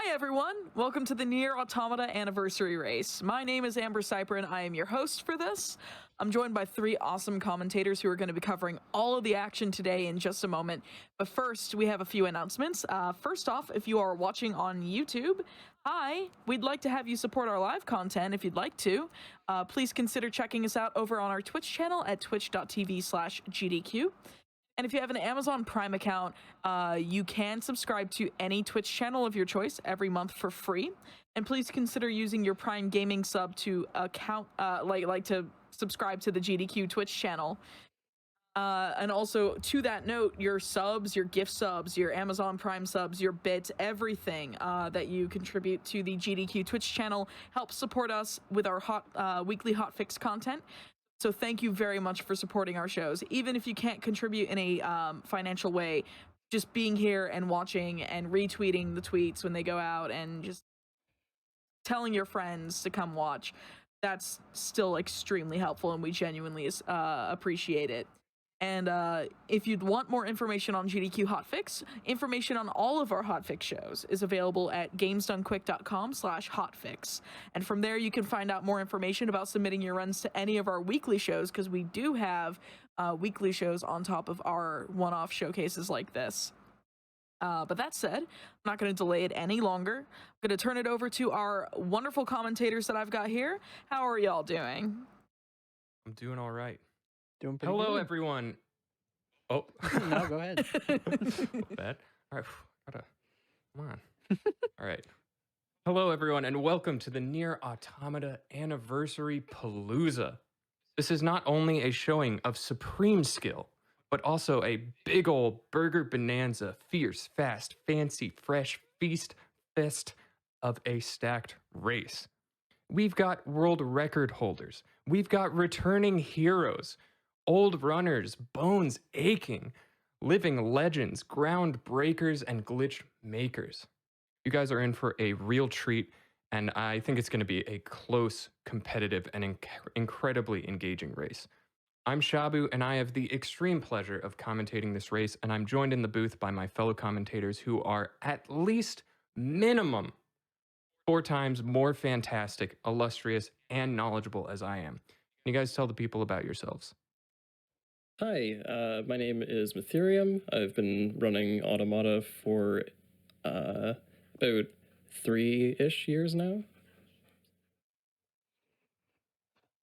Hi everyone, welcome to the NieR Automata anniversary race. My name is Amber Cyper and I am your host for this. I'm joined by three awesome commentators who are going to be covering all of the action today in just a moment. But first, we have a few announcements. First off, if you are watching on YouTube, hi, we'd like to have you support our live content if you'd like to. Please consider checking us out over on our Twitch channel at twitch.tv/GDQ. And if you have an Amazon Prime account, you can subscribe to any Twitch channel of your choice every month for free. And please consider using your Prime Gaming sub to to subscribe to the GDQ Twitch channel. And also, to that note, your subs, your gift subs, your Amazon Prime subs, your bits, everything that you contribute to the GDQ Twitch channel helps support us with our weekly hotfix content. So thank you very much for supporting our shows. Even if you can't contribute in a financial way, just being here and watching and retweeting the tweets when they go out and just telling your friends to come watch, that's still extremely helpful and we genuinely appreciate it. And if you'd want more information on GDQ Hotfix, information on all of our Hotfix shows is available at gamesdonequick.com/hotfix. And from there, you can find out more information about submitting your runs to any of our weekly shows, because we do have weekly shows on top of our one-off showcases like this. But that said, I'm not going to delay it any longer. I'm going to turn it over to our wonderful commentators that I've got here. How are y'all doing? I'm doing all right. Doing pretty Hello, good. everyone. Oh. No, go ahead. Bad. All right. Come on. All right. Hello, everyone, and welcome to the NieR Automata Anniversary Palooza. This is not only a showing of supreme skill, but also a big ol' burger bonanza, fierce, fast, fancy, fresh feast fest of a stacked race. We've got world record holders. We've got returning heroes, old runners, bones aching, living legends, ground breakers, and glitch makers. You guys are in for a real treat, and I think it's going to be a close, competitive, and incredibly engaging race. I'm Shabu, and I have the extreme pleasure of commentating this race, and I'm joined in the booth by my fellow commentators who are at least minimum 4 times more fantastic, illustrious, and knowledgeable as I am. Can you guys tell the people about yourselves? Hi, my name is Ethereum. I've been running Automata for about 3-ish years now.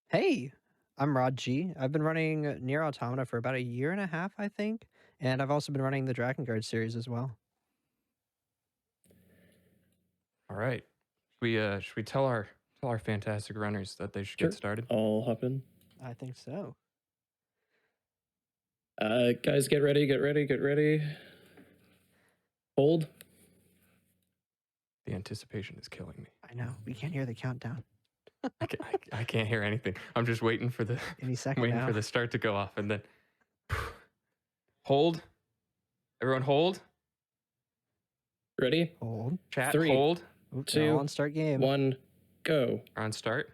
Hey, I'm Rod G. I've been running NieR Automata for about 1.5 years, I think, and I've also been running the Drakengard series as well. All right. Should we tell our fantastic runners that they should Sure. get started? I'll hop in. I think so. Guys, get ready. Hold. The anticipation is killing me. I know. We can't hear the countdown. I can't hear anything. I'm just waiting for the Any second waiting now. for the start to go off, and then hold. Everyone, hold. Ready? Hold. Chat, 3, hold. Oops, 2, all on start game. 1, go. We're on start.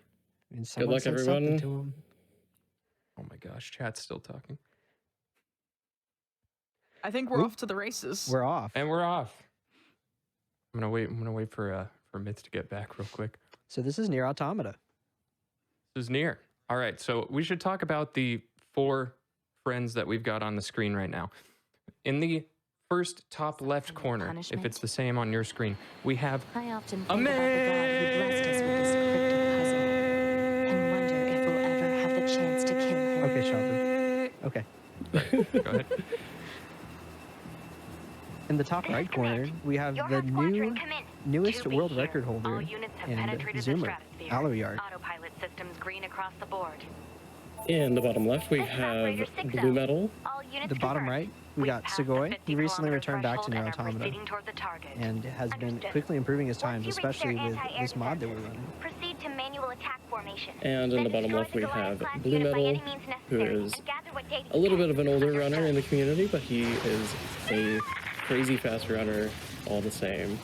And someone luck, said everyone. something to him. Oh my gosh, chat's still talking. I think we're off to the races. We're off. And we're off. I'm gonna wait for Myth to get back real quick. So this is NieR Automata. This is NieR. All right, so we should talk about the 4 friends that we've got on the screen right now. In the first top left corner, if it's the same on your screen, we have I often think about the God who blessed us with this cryptic puzzle and wonder if we'll ever have the chance to kill him. Okay, Sheldon. Okay. Go ahead. In the top right corner, we have the newest world record holder and zoomer, Aloyard. Autopilot systems green across the board. In the bottom left, we have Blue Metal. The bottom right, we got Sugoi. He recently returned back to NieR Automata and has been quickly improving his times, especially with this mod that we're running. Proceed to manual attack formation. And in the bottom left, we have Blue Metal, who is a little bit of an older runner in the community, but he is a crazy fast runner all the same.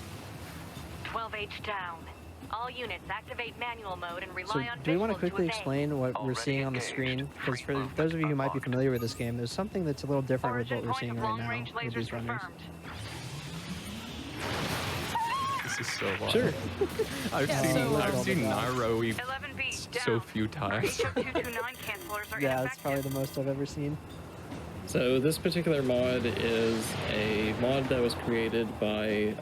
12H down. All units activate manual mode and rely So on do we want to visuals quickly obey. explain what we're seeing on the screen? Because for those of you who might be familiar with this game, there's something that's a little different with Origin what we're point seeing of right now long-range with lasers these runners. confirmed. This is so wild. Sure. I've Yeah, seen so, I've seen Nairo 11B so few times. Yeah, it's probably the most I've ever seen. So this particular mod is a mod that was created by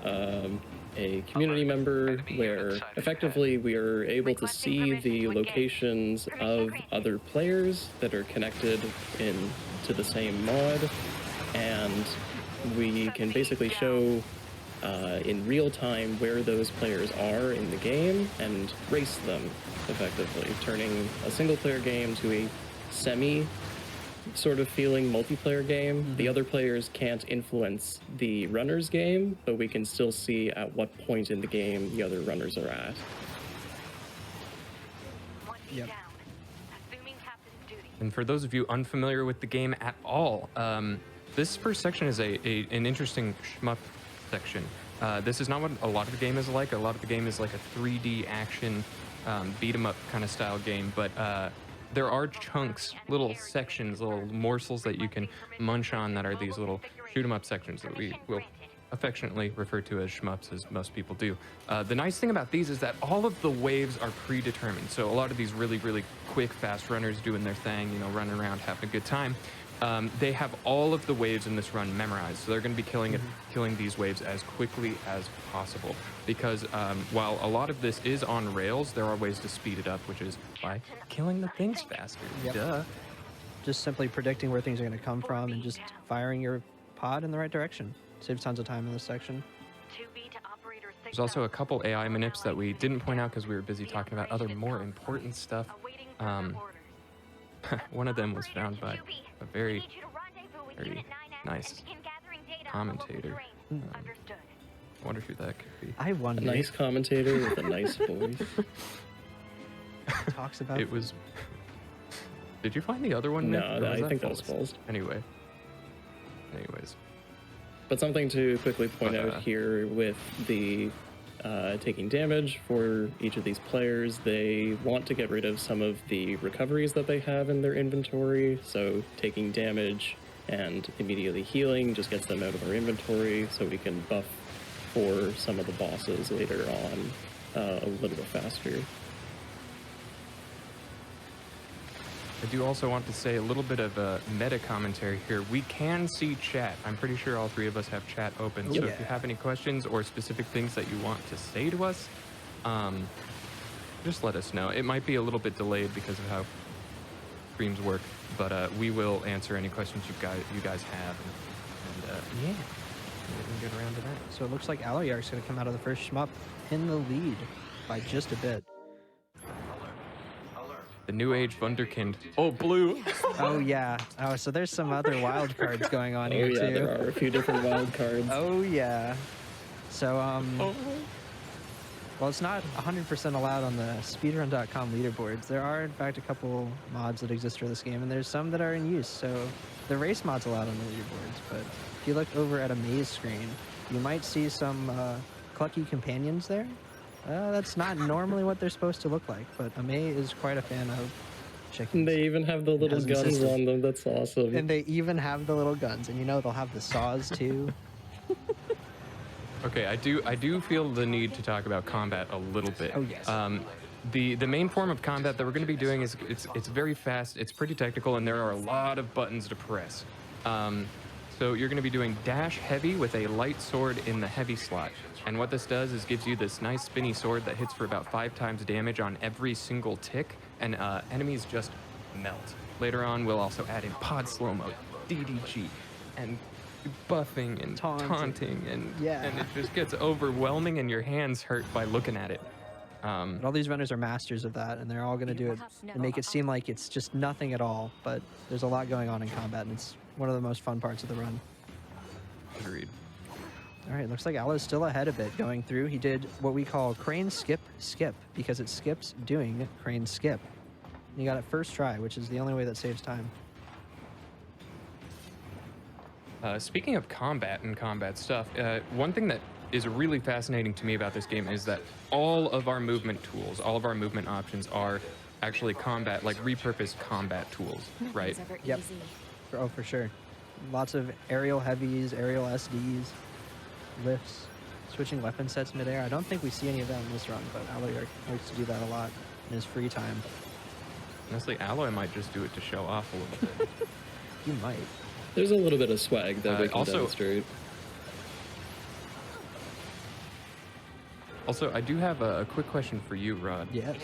a community member where effectively we are able to see the locations of other players that are connected to the same mod, and we can basically show in real time where those players are in the game and race them effectively, turning a single player game to a semi sort of feeling multiplayer game. The other players can't influence the runner's game, but we can still see at what point in the game the other runners are at. Yep. And for those of you unfamiliar with the game at all, this first section is an interesting shmup section. This is not what a lot of the game is like. A lot of the game is like a 3D action beat 'em up kind of style game, but there are chunks, little sections, little morsels that you can munch on that are these little shoot 'em up sections that we will affectionately refer to as shmups, as most people do. The nice thing about these is that all of the waves are predetermined. So a lot of these really, really quick, fast runners doing their thing, you know, running around, having a good time, they have all of the waves in this run memorized. So they're going to be killing these waves as quickly as possible. Because while a lot of this is on rails, there are ways to speed it up, which is by killing the things faster. Yep. Duh. Just simply predicting where things are going to come from and just firing your pod in the right direction. Saves tons of time in this section. There's also a couple AI manips that we didn't point out because we were busy talking about other more important stuff. One of them was found by a very, very nice commentator. I wonder who that could be. I A wonder. nice commentator with a nice voice. Talks about. It was. Did you find the other one? Nick? No, Or was I think that was false? false. Anyways. But something to quickly point Uh-huh. out here with the taking damage for each of these players, they want to get rid of some of the recoveries that they have in their inventory. So taking damage and immediately healing just gets them out of our inventory so we can buff for some of the bosses later on a little bit faster. I do also want to say a little bit of a meta commentary here. We can see chat. I'm pretty sure all three of us have chat open. So if you have any questions or specific things that you want to say to us, just let us know. It might be a little bit delayed because of how streams work, but we will answer any questions you guys have. And yeah, we can get around to that. So it looks like Aloyar's going to come out of the first shmup in the lead by just a bit. The New Age Wunderkind. Oh, blue. Oh yeah. Oh, so there's some other wild cards going on Oh here yeah, too. there are a few different wild cards. Oh yeah. So well, it's not 100% allowed on the speedrun.com leaderboards. There are in fact a couple mods that exist for this game, and there's some that are in use. So the race mod's allowed on the leaderboards, but if you look over at a maze screen, you might see some clucky companions there. That's not normally what they're supposed to look like, but Amei is quite a fan of chickens. They even have the little As guns insisted. on them. That's awesome. And they even have the little guns, and you know they'll have the saws too. Okay, I do feel the need to talk about combat a little bit. Oh, yes. The main form of combat that we're going to be doing is it's very fast, it's pretty technical, and there are a lot of buttons to press. So you're going to be doing dash heavy with a light sword in the heavy slot. And what this does is gives you this nice spinny sword that hits for about 5 times damage on every single tick, and enemies just melt. Later on, we'll also add in pod slow-mo, DDG, and buffing and taunting and it just gets overwhelming and your hands hurt by looking at it. But all these runners are masters of that, and they're all going to do it and make it seem like it's just nothing at all. But there's a lot going on in combat, and it's one of the most fun parts of the run. Agreed. All right, looks like Ala's still ahead a bit going through. He did what we call crane skip skip because it skips doing crane skip. And he got it first try, which is the only way that saves time. Speaking of combat and combat stuff, one thing that is really fascinating to me about this game is that all of our movement tools, all of our movement options are actually combat, like repurposed combat tools, right? Yep. Oh, for sure. Lots of aerial heavies, aerial SDs, lifts. switching weapon sets midair. I don't think we see any of that in this run, but Alloy likes to do that a lot in his free time. Honestly, Alloy might just do it to show off a little bit. You might. There's a little bit of swag that we can also- demonstrate. Also, I do have a quick question for you, Rod. Yes.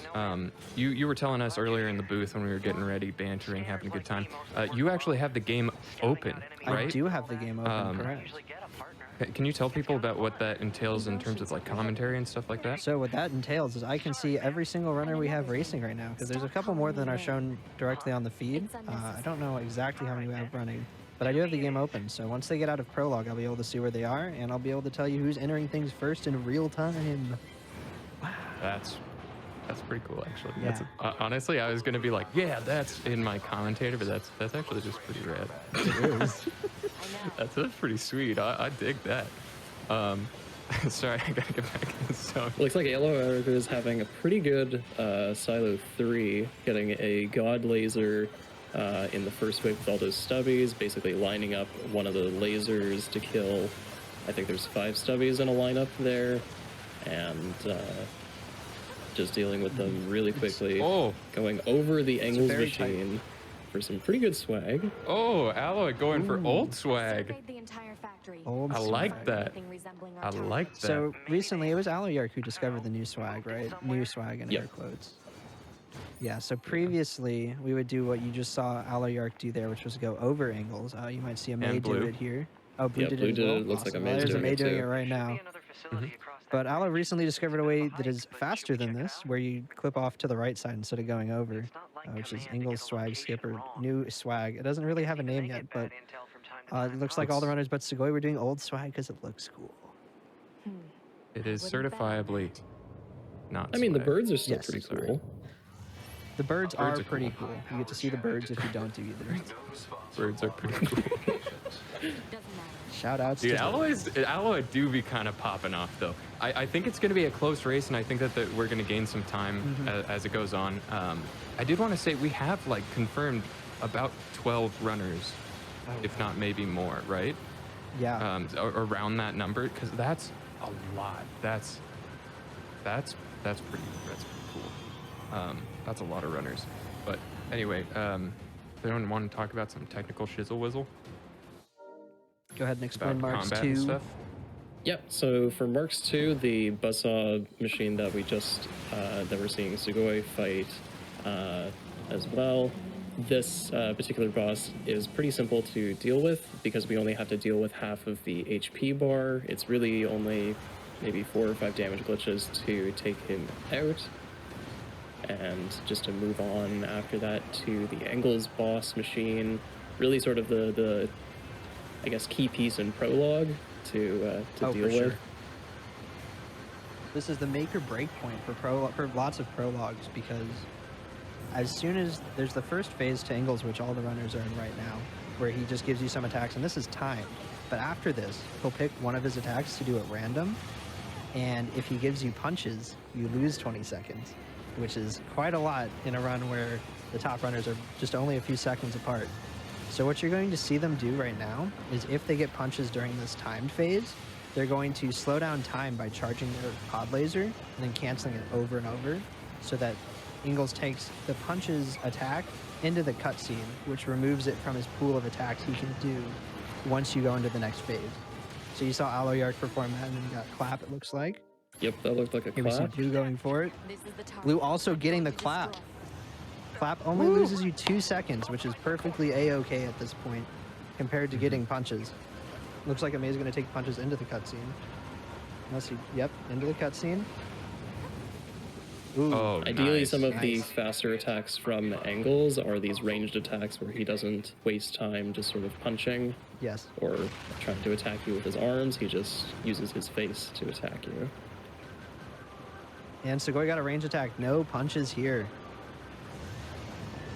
You were telling us earlier in the booth when we were getting ready, bantering, having a good time. You actually have the game open, right? I do have the game open, correct. Can you tell people about what that entails in terms of like commentary and stuff like that? So what that entails is I can see every single runner we have racing right now, because there's a couple more than are shown directly on the feed. I don't know exactly how many we have running, but I do have the game open. So once they get out of prologue, I'll be able to see where they are, and I'll be able to tell you who's entering things first in real time. That's pretty cool, actually. Yeah. That's, honestly, I was gonna be like, yeah, that's in my commentator, but that's actually just pretty rad. It is. That's pretty sweet. I dig that. Sorry, I gotta get back in the zone. Looks like Alloy is having a pretty good Silo 3, getting a God Laser in the first wave with all those stubbies, basically lining up one of the lasers to kill. I think there's 5 stubbies in a lineup there, and just dealing with them really quickly. Going over the Engels very machine for some pretty good swag. Oh, Alloy going for old swag. Old I like swag. that. I like that. So recently, it was Alloy who discovered the new swag, right? New swag in Yep. air quotes. Yeah, so previously, we would do what you just saw Alloy do there, which was go over angles. You might see a May And do Blue. it here. Oh, Blue Yeah, did Blue it as did well? it. Looks like a Awesome. May's There's a doing May it doing too. it right now. But Allo recently discovered a way that is faster than this, where you clip off to the right side instead of going over, which is Ingles Swag Skipper, new swag. It doesn't really have a name yet, but it looks like all the runners but Sugoi were doing old swag because it looks cool. It is certifiably not. I mean, the swag. birds are still Yes, pretty sorry. cool. The birds Birds are are pretty cool. You get to see the birds if you don't do either. Birds are pretty cool. Shout outs Dude, to Alloy do be kind of popping off though. I think it's going to be a close race, and I think that we're going to gain some time as it goes on. I did want to say we have like confirmed about 12 runners, if not maybe more, right? Yeah. Around that number, because that's a lot. That's pretty cool. That's a lot of runners. But anyway, anyone want to talk about some technical shizzle whizzle Go ahead and explain about Marks combat 2. and stuff? Yep, so for Marks 2, the buzzsaw machine that we just, that we're seeing Sugoi fight as well, this particular boss is pretty simple to deal with because we only have to deal with half of the HP bar. It's really only maybe 4 or 5 damage glitches to take him out. And just to move on after that to the Engels boss machine, really sort of the I guess, key piece in prologue to deal for with. sure. This is the make or break point for lots of prologues, because as soon as there's the first phase to Engels, which all the runners are in right now, where he just gives you some attacks, and this is timed. But after this, he'll pick one of his attacks to do at random, and if he gives you punches, you lose 20 seconds, which is quite a lot in a run where the top runners are just only a few seconds apart. So what you're going to see them do right now is if they get punches during this timed phase, they're going to slow down time by charging their pod laser and then canceling it over and over, so that Ingles takes the punches attack into the cutscene, which removes it from his pool of attacks he can do once you go into the next phase. So you saw Aloy perform that and then got clap, it looks like. Yep, that looked like a Here we see clap. Blue going for it. Blue also getting the clap. Clap only loses you 2 seconds, which is perfectly a-okay at this point, compared to getting punches. Looks like Amei's going to take punches into the cutscene. Unless he, yep, into the cutscene. Ooh, Oh, Ideally, nice. some of the Nice. faster attacks from Engels are these ranged attacks where he doesn't waste time just sort of punching yes. or trying to attack you with his arms. He just uses his face to attack you. And Sugoi got a range attack. No punches here.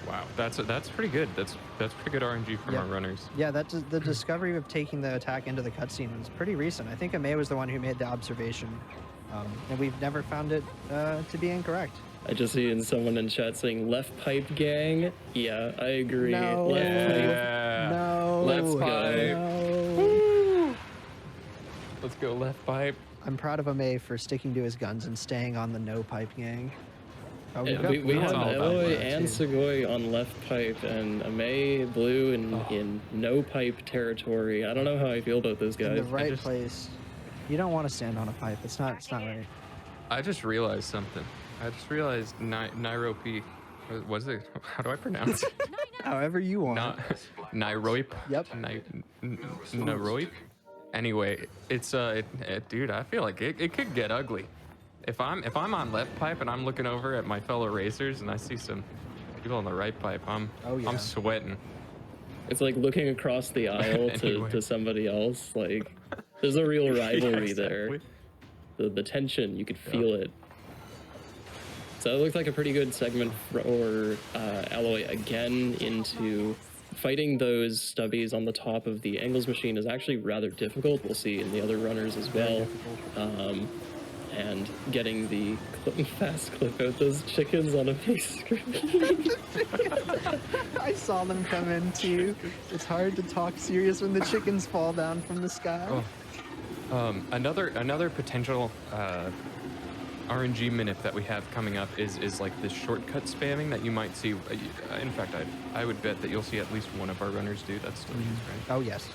Wow, that's pretty good. That's pretty good RNG from Yep. our runners. Yeah, the discovery of taking the attack into the cutscene was pretty recent. I think Amei was the one who made the observation, and we've never found it to be incorrect. I just seen someone in chat saying left pipe gang. Yeah, I agree. No. Left pipe. Yeah. No. Let's go. No. Let's go left pipe. I'm proud of Ame for sticking to his guns and staying on the no pipe gang. Oh, Yeah, got we Blue have all on about Eloy that, and too. Sugoi on left pipe, and Ame Blue Oh. in no pipe territory. I don't know how I feel about those In the guys. right place. You don't want to stand on a pipe. It's not right. I just realized something. I just realized Nairobi. Was it? How do I pronounce it? However you want. Not Nairobi. Yep. Nairobi. Anyway, it's dude. I feel like it could get ugly. If I'm on left pipe and I'm looking over at my fellow racers and I see some people on the right pipe, I'm sweating. It's like looking across the aisle Anyway. to somebody else. Like, there's a real rivalry Yeah, there. exactly. The tension, you could feel it. So it looked like a pretty good segment for Alloy again into fighting those stubbies on the top of the Angles machine is actually rather difficult. We'll see in the other runners as well. And getting the fast clip out those chickens on a big screen. I saw them come in too. It's hard to talk serious when the chickens fall down from the sky. Another potential RNG minute that we have coming up is like this shortcut spamming that you might see. In fact, I would bet that you'll see at least one of our runners do. That's still used, right? Oh yes.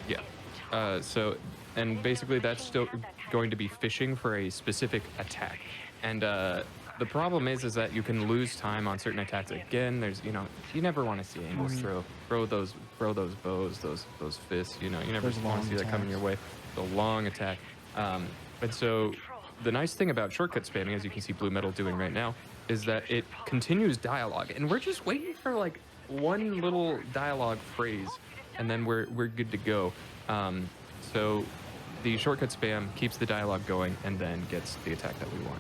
Yeah. So, and basically that's still going to be fishing for a specific attack. And the problem is that you can lose time on certain attacks. Again, there's you never want to see Angles throw those bows, those fists. You never Those want to see that coming your way. The long attack. And so the nice thing about shortcut spamming, as you can see Blue Metal doing right now, is that it continues dialogue, and we're just waiting for like one little dialogue phrase, and then we're good to go. So the shortcut spam keeps the dialogue going and then gets the attack that we want.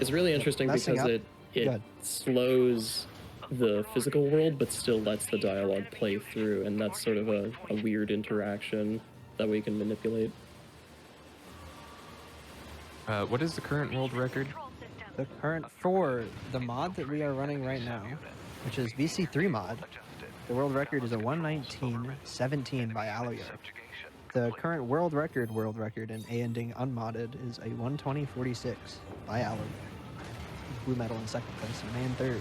It's really interesting Messing because up. it Good. slows the physical world, but still lets the dialogue play through, and that's sort of a weird interaction that we can manipulate. What is the current world record? The current for the mod that we are running right now, which is VC3 mod, the world record is a 119.17 by Alloyark. The current world record in A ending unmodded is a 120.46 by Alloyark. Blue Metal in second place and man third.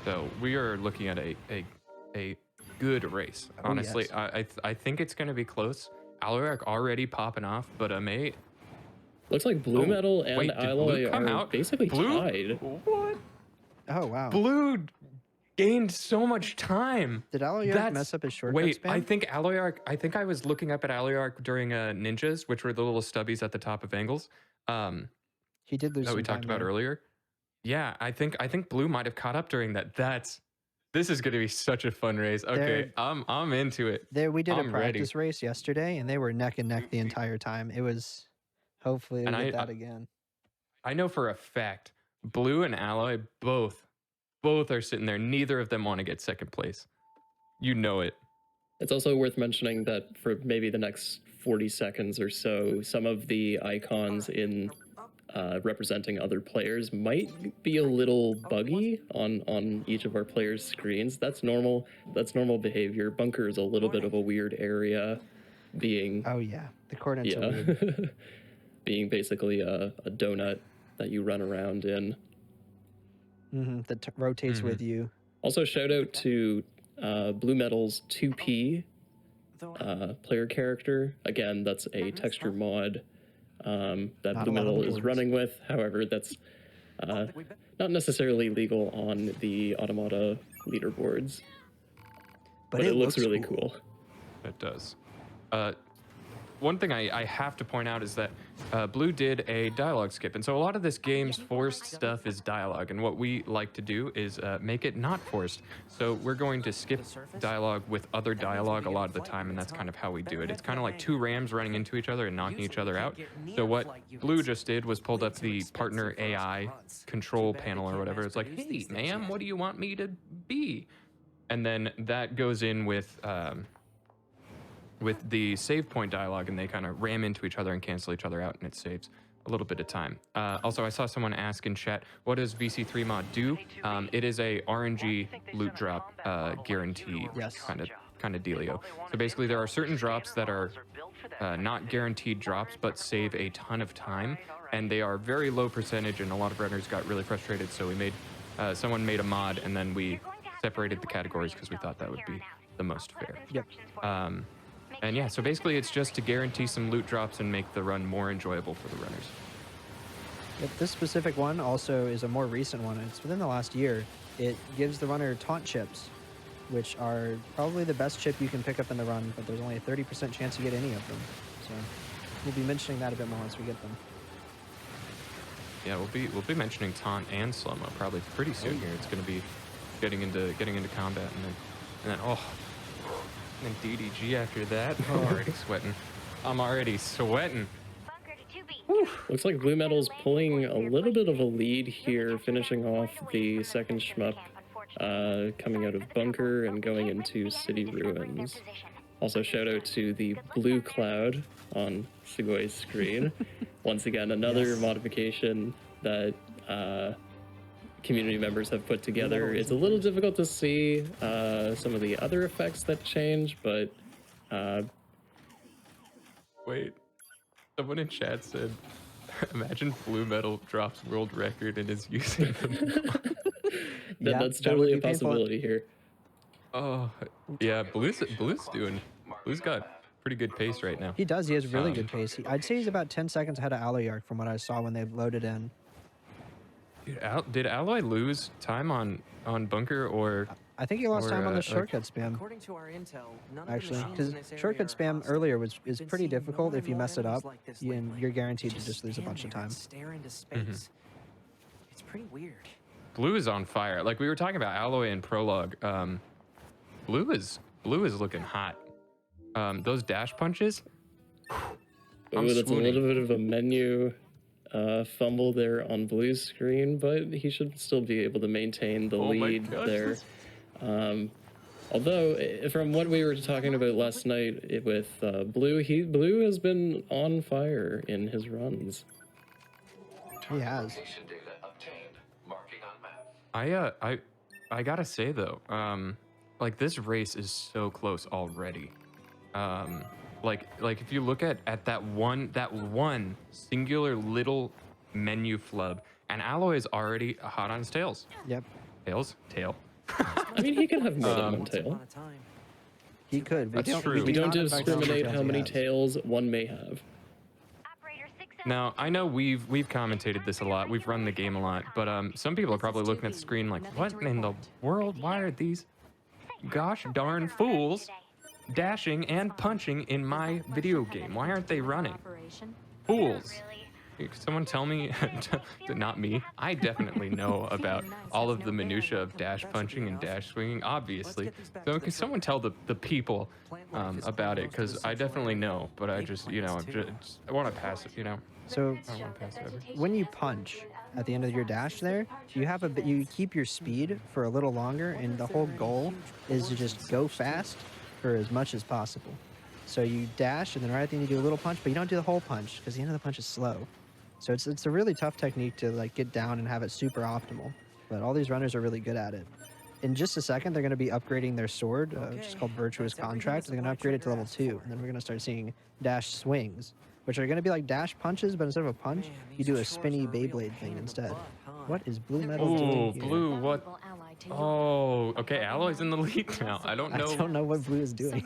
So we are looking at a good race. Honestly, yes. I think it's going to be close. Alloyark already popping off, but mate. Looks like Blue Metal and wait, did Alloy Blue come are out? basically Blue? tied. What? Oh wow. Blue gained so much time. Did Alloyark mess up his shortcut Wait, spam? I think I was looking up at Alloyark during ninjas, which were the little stubbies at the top of Angles. He did lose that some we talked time about there. earlier. Yeah, I think Blue might have caught up during that. This is going to be such a fun race. Okay, I'm into it. We did a I'm ready. practice race yesterday, and they were neck and neck the entire time. It was, hopefully, we get that again. I know for a fact, Blue and Alloy both are sitting there. Neither of them want to get second place. You know it. It's also worth mentioning that for maybe the next 40 seconds or so, some of the icons in representing other players might be a little buggy on each of our players' screens. That's normal. That's normal behavior. Bunker is a little bit of a weird area, being Oh yeah, the coordinates are weird. being basically a donut that you run around in. That rotates with you. Also, shout out to Blue Metal's 2P player character. Again, that's a texture mod that Not Blue a lot on Metal the is boards. running with. However, that's not necessarily legal on the Automata leaderboards. But it looks really cool. It does. One thing I have to point out is that Blue did a dialogue skip. And so a lot of this game's forced stuff is dialogue. And what we like to do is make it not forced. So we're going to skip dialogue with other dialogue a lot of the time. And that's kind of how we do it. It's kind of like two rams running into each other and knocking each other out. So what Blue just did was pulled up the partner AI control panel or whatever. It's like, hey, ma'am, what do you want me to be? And then that goes in with the save point dialogue, and they kind of ram into each other and cancel each other out, and it saves a little bit of time. Also, I saw someone ask in chat, what does VC3 mod do? It is a RNG loot drop guarantee Yes. kind of kind of dealio. So basically, there are certain drops that are not guaranteed drops, but save a ton of time, and they are very low percentage, and a lot of runners got really frustrated, so we made, someone made a mod, and then we separated the categories because we thought that would be the most fair. Yep. And yeah, so basically it's just to guarantee some loot drops and make the run more enjoyable for the runners. Yep, this specific one also is a more recent one. It's within the last year. It gives the runner taunt chips, which are probably the best chip you can pick up in the run, but there's only a 30% chance you get any of them. So we'll be mentioning that a bit more once we get them. Yeah, we'll be mentioning taunt and slow-mo probably pretty soon here. It's going to be getting into combat, and then and then DDG after that. I'm already sweating. I'm already sweating. Bunker to 2B. Whew. Looks like Blue Metal's pulling a little bit of a lead here, finishing off the second shmup, coming out of Bunker and going into City Ruins. Also, shout out to the blue cloud on Sugoi's screen. Once again, another modification that community members have put together. It's a little difficult to see some of the other effects that change, but Wait, someone in chat said, imagine Blue Metal drops world record and is using them. that's that totally would a be painful. possibility here. Oh, yeah, Blue's got pretty good pace right now. He does. He has really good pace. I'd say he's about 10 seconds ahead of Aloyark from what I saw when they loaded in. Dude, did Alloy lose time on Bunker or? I think he lost Or, time on the like- shortcut spam, According to our intel, none actually, of the because machines in this shortcut area are spam hostile. earlier was We've been pretty seeing difficult. more If you and mess more it up, enemies like this lately. you're guaranteed to Just just lose a stand bunch of there and time. Stare into space. It's pretty weird. Blue is on fire. Like we were talking about Alloy in prologue. Blue is looking hot. Those dash punches. I'm Ooh, that's a swooning. little bit of a menu fumble there on Blue's screen, but he should still be able to maintain the Oh my lead gosh, there. this- Although, from what we were talking about last night with Blue, Blue has been on fire in his runs. He has. Location data obtained. Marking on map. I gotta say though, like this race is so close already. Like if you look at that one singular little menu flub, and Alloy is already hot on his tails. Yep, Tail. I mean, he can have more than one Once tail. upon a time. he could. but That's true. do We don't not, in fact, know discriminate tails how he many has. tails one may have. Operator 6 Now I know we've commentated this a lot. We've run the game a lot, but some people are probably looking at the screen like, what in the world? Why are these gosh darn fools dashing and punching in my video game? Why aren't they running? Fools. Could someone tell me? Not me. I definitely know about all of the minutia of dash punching and dash swinging, obviously. So could someone tell the people about it? Because I definitely know, but I just, I want to pass it, So I want to pass it over. when you punch at the end of your dash there, you keep your speed for a little longer, and the whole goal is to just go fast for as much as possible. So you dash, and then right at the end you do a little punch, but you don't do the whole punch because the end of the punch is slow. So it's a really tough technique to like get down and have it super optimal. But all these runners are really good at it. In just a second, they're going to be upgrading their sword, which is called Virtuous Contract. They're going to upgrade it to level 2, and then we're going to start seeing dash swings, which are going to be like dash punches, but instead of a punch, you do a spinny Beyblade thing instead. What is Blue Metal Ooh, doing here? Blue, what? Oh, okay, Alloy's in the lead now. I don't I know. don't know what Blue is doing.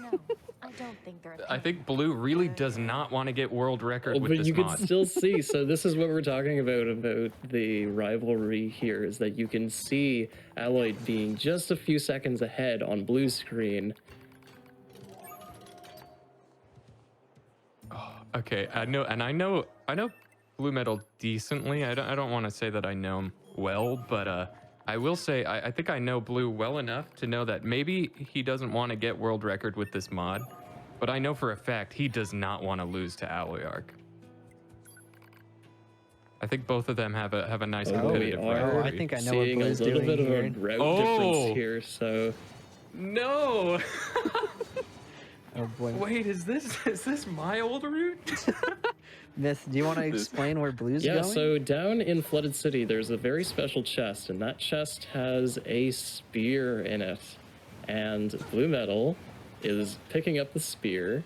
I don't think they're I think Blue really does not want to get world record with But this you mod. can still see. So this is what we're talking about the rivalry here, is that you can see Alloy being just a few seconds ahead on Blue's screen. Okay, I know Blue Metal decently. I don't want to say that I know him well, but I will say I think I know Blue well enough to know that maybe he doesn't want to get world record with this mod, but I know for a fact he does not want to lose to Aloyark. I think both of them have a nice Oh, we competitive are. Oh, I rivalry. think I know what seeing a Blue's little doing bit of here. a route Oh. difference here. So No. Oh boy. Wait, is this my old route? Myth, do you want to explain where Blue's yeah, going? so down in Flooded City, there's a very special chest, and that chest has a spear in it. And Blue Metal is picking up the spear,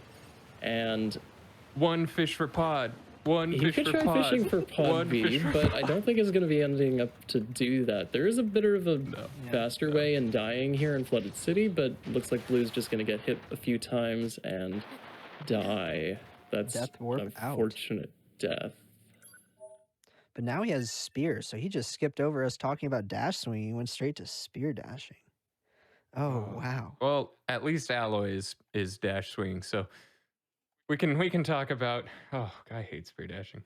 and one fish for pod. One he fish could for try pod. fishing for pod One V, fish for but pod. I don't think it's going to be ending up to do that. There is a bit of a faster way in dying here in Flooded City, but looks like Blue's just going to get hit a few times and die. That's Death warp out. unfortunate death. But now he has spear, so he just skipped over us talking about dash swinging and went straight to spear dashing. Oh, wow. Well, at least Alloy is dash swinging, so we can talk about. Oh, I hate spear dashing.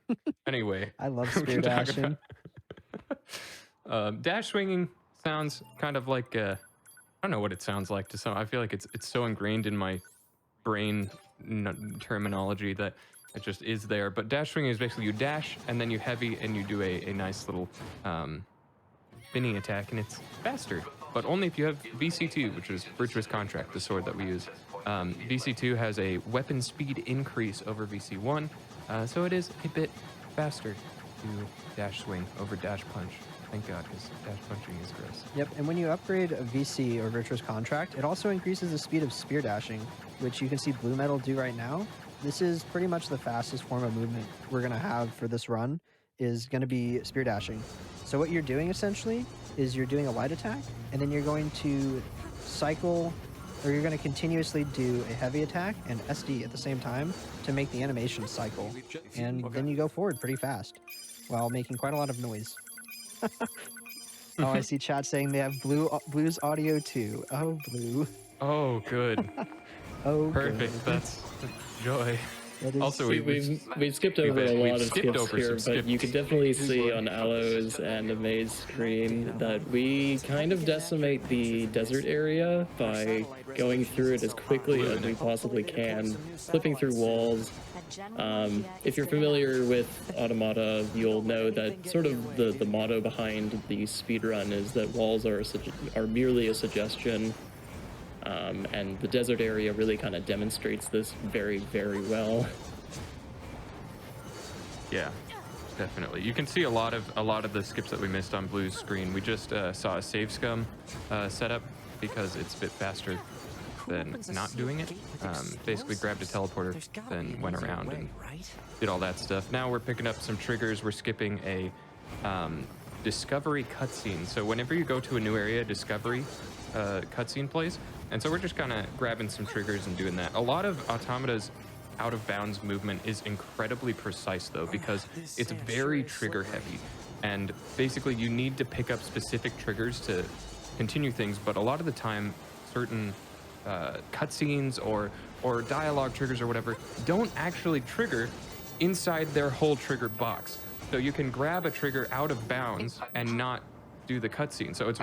Anyway, I love we spear can talk dashing. about- dash swinging sounds kind of like I don't know what it sounds like to some. I feel like it's so ingrained in my brain terminology that it just is there. But dash swinging is basically you dash and then you heavy and you do a nice little spinning attack, and it's faster, but only if you have VC2, which is Virtuous Contract, the sword that we use. VC2 has a weapon speed increase over VC1, so it is a bit faster to dash swing over dash punch. Thank God, because dash punching is gross. Yep, and when you upgrade a VC or Virtuous Contract, it also increases the speed of spear dashing, which you can see Blue Metal do right now. This is pretty much the fastest form of movement we're going to have for this run, is going to be spear dashing. So what you're doing essentially is you're doing a light attack, and then you're going to cycle, or you're going to continuously do a heavy attack and SD at the same time to make the animation cycle. And then you go forward pretty fast while making quite a lot of noise. Oh, I see chat saying they have Blue's audio too. Oh, Blue. Oh, good. Oh, Perfect. good. That's joy. That is Also, We've skipped over a lot of skips here, but you can definitely see on Aloe's and Amaze's screen that we kind of decimate the desert area by going through it as quickly as we possibly can, flipping through walls. If you're familiar with Automata, you'll know that sort of the motto behind the speedrun is that walls are merely a suggestion. And the desert area really kind of demonstrates this very, very well. Yeah, definitely. You can see a lot of the skips that we missed on Blue's screen. We just saw a save scum setup because it's a bit faster than not doing it. Basically grabbed a teleporter, then went around and did all that stuff. Now we're picking up some triggers. We're skipping a discovery cutscene. So whenever you go to a new area, discovery cutscene plays. And so we're just kind of grabbing some triggers and doing that. A lot of Automata's out of bounds movement is incredibly precise though, because it's very trigger heavy. And basically you need to pick up specific triggers to continue things. But a lot of the time, certain cutscenes or dialogue triggers or whatever don't actually trigger inside their whole trigger box. So you can grab a trigger out of bounds and not do the cutscene. So it's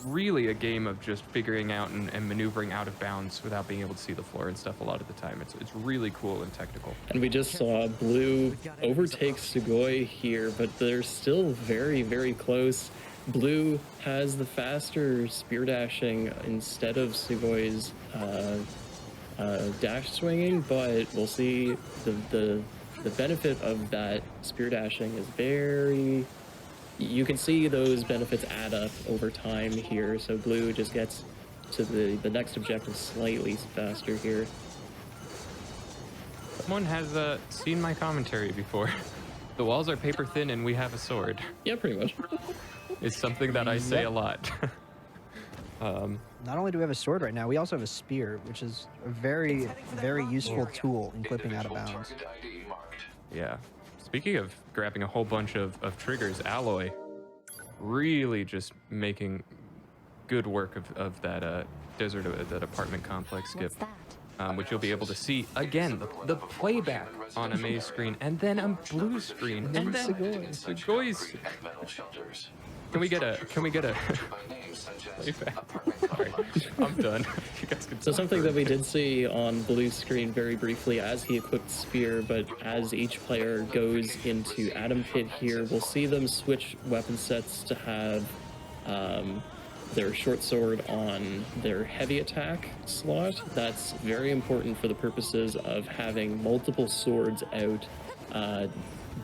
really a game of just figuring out and maneuvering out of bounds without being able to see the floor and stuff a lot of the time. It's really cool and technical. And we just saw Blue overtake Sugoi here, but they're still very, very close. Blue has the faster spear dashing instead of Sugoi's dash swinging, but we'll see the benefit of that spear dashing is very... You can see those benefits add up over time here, so Blue just gets to the next objective slightly faster here. Someone has seen my commentary before. The walls are paper thin and we have a sword. Yeah, pretty much. It's something that I say a lot. Not only do we have a sword right now, we also have a spear, which is a very, very useful tool in clipping out of bounds. Yeah. Speaking of grabbing a whole bunch of triggers, Alloy really just making good work of that desert, that apartment complex skip, which you'll be able to see again, the playback on a Maze screen, and then a Blue screen, and then Sugoi's. Can we get a playback? Sorry, I'm done. You guys can So talk something for that we a did see on Blue's screen very briefly as he equipped Spear, but as each player goes into Atom Pit here, we'll see them switch weapon sets to have their short sword on their heavy attack slot. That's very important for the purposes of having multiple swords out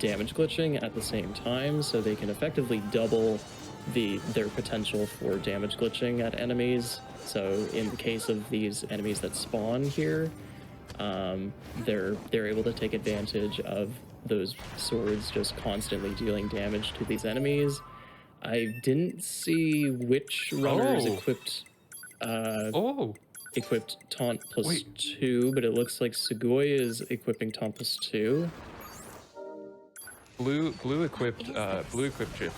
damage glitching at the same time, so they can effectively double their potential for damage glitching at enemies. So in the case of these enemies that spawn here, they're able to take advantage of those swords just constantly dealing damage to these enemies. I didn't see which runners equipped taunt plus 2, but it looks like Sugoi is equipping taunt plus 2. Blue equipped chips.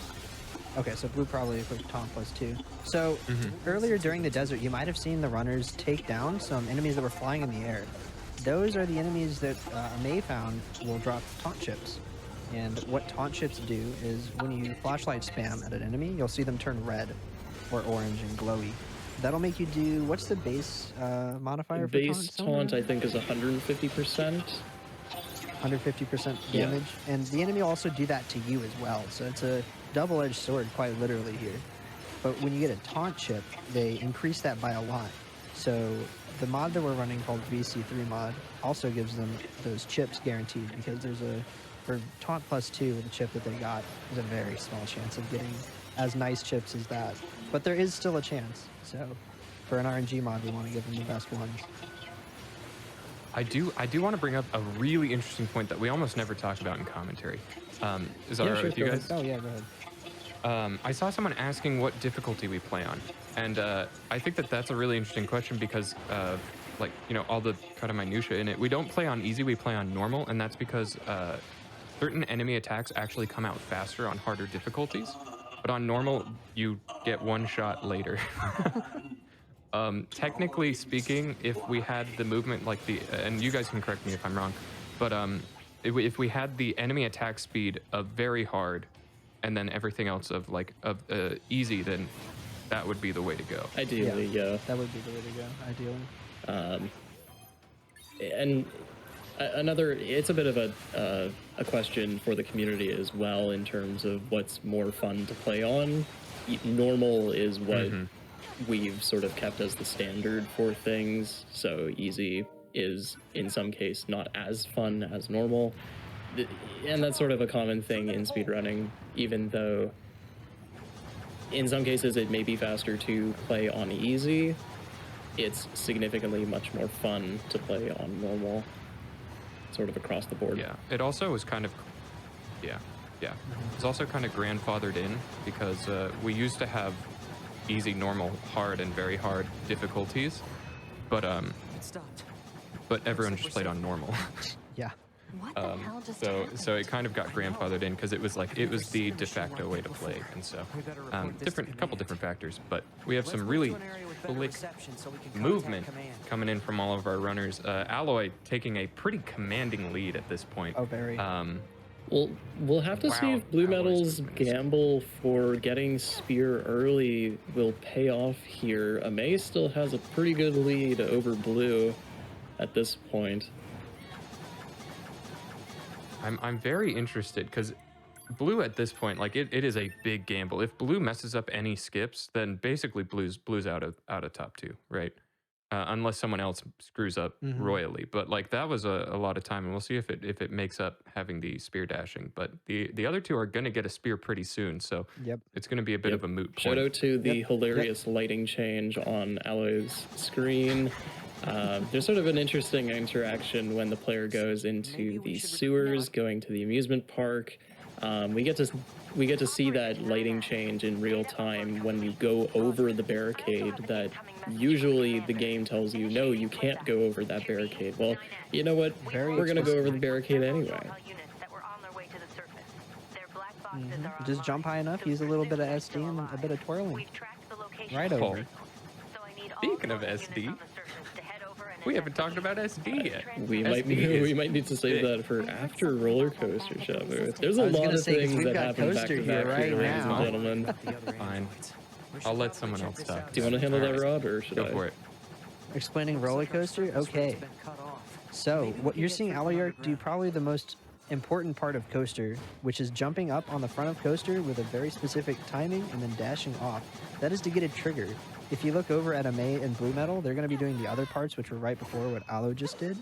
Okay, so blue probably equipped taunt plus 2. So earlier during the desert, you might have seen the runners take down some enemies that were flying in the air. Those are the enemies that May found will drop taunt chips. And what taunt chips do is when you flashlight spam at an enemy, you'll see them turn red or orange and glowy. That'll make you do, what's the base modifier for base taunt? I think is 150%. 150% damage, and the enemy will also do that to you as well. So it's a double-edged sword, quite literally here. But when you get a taunt chip, they increase that by a lot. So the mod that we're running called VC3 mod also gives them those chips guaranteed, because there's for taunt plus 2 with the chip that they got, there's a very small chance of getting as nice chips as that. But there is still a chance. So for an RNG mod, we want to give them the best ones. I do want to bring up a really interesting point that we almost never talk about in commentary. Is that all right with you guys? Oh yeah, go ahead. I saw someone asking what difficulty we play on, and I think that's a really interesting question because like, you know, all the kind of minutia in it. We don't play on easy, we play on normal, and that's because certain enemy attacks actually come out faster on harder difficulties, but on normal you get one shot later. Technically speaking, if we had the movement like and you guys can correct me if I'm wrong, but if we had the enemy attack speed of very hard, and then everything else of easy, then that would be the way to go. Ideally, yeah. That would be the way to go, ideally. And it's a bit of a question for the community as well in terms of what's more fun to play on. Normal is what we've sort of kept as the standard for things, so easy is in some case not as fun as normal, and that's sort of a common thing in speedrunning, even though in some cases it may be faster to play on easy. It's significantly much more fun to play on normal, sort of across the board. Yeah, it also was kind of it's also kind of grandfathered in because we used to have easy, normal, hard, and very hard difficulties, but everyone just played on normal. Yeah. What the hell just happened? So it kind of got grandfathered in because it was the de facto way to play, and so couple different factors, but we have some really slick movement coming in from all of our runners. Alloy taking a pretty commanding lead at this point. Oh, very. We'll have to see if Blue Metal's gamble for getting Spear early will pay off here. Amay still has a pretty good lead over Blue at this point. I'm very interested because Blue at this point, like it is a big gamble. If Blue messes up any skips, then basically Blue's out of top 2, right? Unless someone else screws up royally. But like that was a lot of time, and we'll see if it makes up having the spear dashing. But the other two are going to get a spear pretty soon, so it's going to be a bit of a moot point. Shout out to the hilarious lighting change on Alloy's screen. There's sort of an interesting interaction when the player goes into the sewers, going to the amusement park. We get to see that lighting change in real time when you go over the barricade that usually the game tells you, no, you can't go over that barricade. Well, you know what? We're going to go over the barricade anyway. Just jump high enough, use a little bit of SD and a bit of twirling. Right over. Speaking of SD, we haven't talked about SD yet. We might need to save that for after roller coaster, shall we? There's a lot of things that happen back to back here, ladies and gentlemen. Fine. I'll let someone else talk. Do you want to handle that, Rob, or should I? Go for it. Explaining roller coaster? Okay. So, what you're seeing Alloy do probably the most important part of coaster, which is jumping up on the front of coaster with a very specific timing and then dashing off. That is to get a trigger. If you look over at Amay and Blue Metal, they're going to be doing the other parts, which were right before what Allo just did.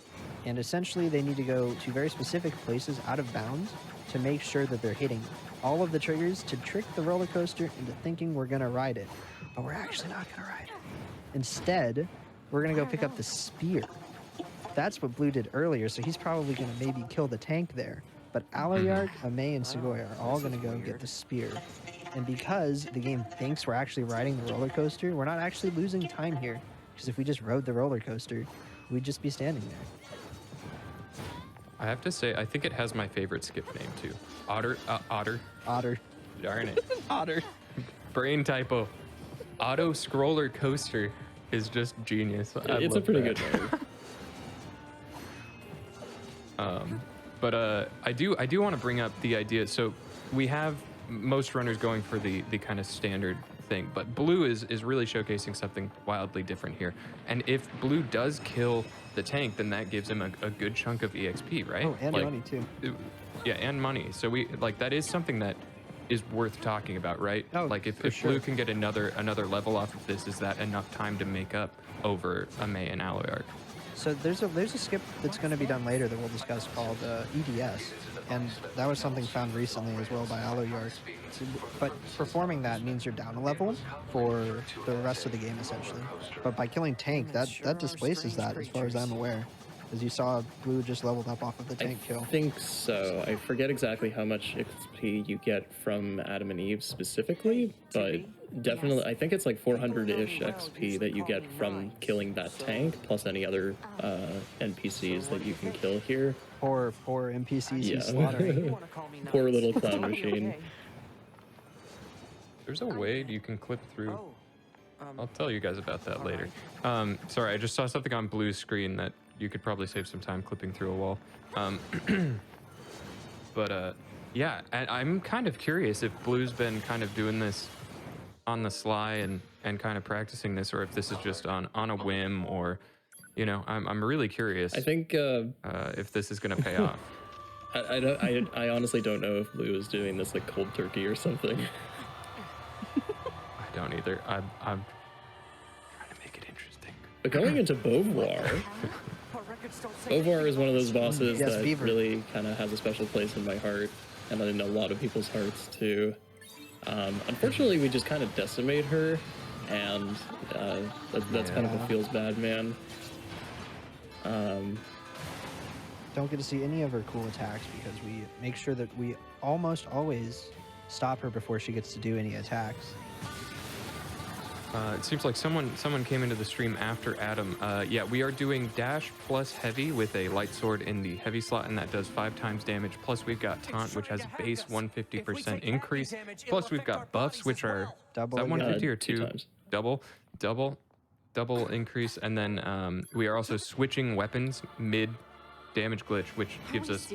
And essentially, they need to go to very specific places out of bounds to make sure that they're hitting all of the triggers to trick the roller coaster into thinking we're gonna ride it, but we're actually not gonna ride it. Instead, we're gonna go pick up the spear. That's what Blue did earlier, so he's probably gonna maybe kill the tank there. But Aloyark, Ame, and Segoy are all gonna go get the spear. And because the game thinks we're actually riding the roller coaster, we're not actually losing time here. Because if we just rode the roller coaster, we'd just be standing there. I have to say, I think it has my favorite skip name too. Otter. Otter. Darn it. Otter. Brain typo. Auto scroller coaster is just genius. It's a pretty good name. But I do want to bring up the idea. So we have most runners going for the kind of standard thing, but Blue is really showcasing something wildly different here. And if Blue does kill the tank, then that gives him a good chunk of EXP, right? Oh, and money too. Yeah, and money. So we that is something that is worth talking about, right? Oh, like if sure. Blue can get another level off of this, is that enough time to make up over Ame and Aloyark? So there's a skip that's going to be done later that we'll discuss called EDS, and that was something found recently as well by Aloyark. But performing that means you're down a level for the rest of the game essentially. But by killing tank, that displaces that as far as I'm aware. As you saw, Blue just leveled up off of the tank kill. I think so. I forget exactly how much XP you get from Adam and Eve specifically, but definitely, I think it's like 400-ish XP that you get from killing that tank, plus any other NPCs that you can kill here. Poor NPCs Yeah. he's slaughtering. Poor little clown machine. There's a way you can clip through. Oh, I'll tell you guys about that later. Sorry, I just saw something on Blue's screen that you could probably save some time clipping through a wall. But yeah, and I'm kind of curious if Blue's been kind of doing this on the sly and kind of practicing this, or if this is just on a whim, or, you know, I'm really curious. I think if this is going to pay off. I honestly don't know if Blue is doing this like cold turkey or something. I don't either. I'm trying to make it interesting. But going into Beauvoir, Beauvoir is one of those bosses Yes, that Beaver. really kind of has a special place in my heart, and in a lot of people's hearts too. Unfortunately, we just kind of decimate her, and that's kind of a feels bad, man. Don't get to see any of her cool attacks because we make sure that we almost always stop her before she gets to do any attacks. It seems like someone came into the stream after Adam. Yeah, we are doing dash plus heavy with a light sword in the heavy slot, and that does 5 times damage. Plus we've got taunt, which has a base 150% increase. Plus we've got buffs, which are Double is that again? 150 or Two two? times. Double increase, and then we are also switching weapons mid damage glitch, which gives us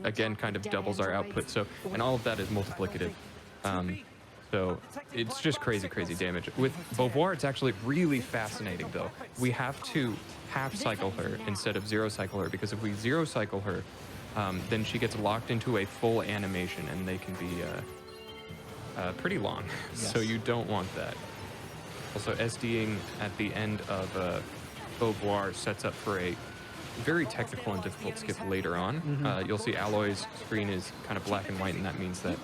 again kind of doubles our output. So, and all of that is multiplicative. So it's just crazy damage. With Beauvoir, it's actually really fascinating though. We have to half cycle her instead of 0 cycle her, because if we 0 cycle her, then she gets locked into a full animation, and they can be pretty long. Yes. So you don't want that. Also, SDing at the end of Beauvoir sets up for a very technical and difficult skip later on. You'll see Alloy's screen is kind of black and white, and that means that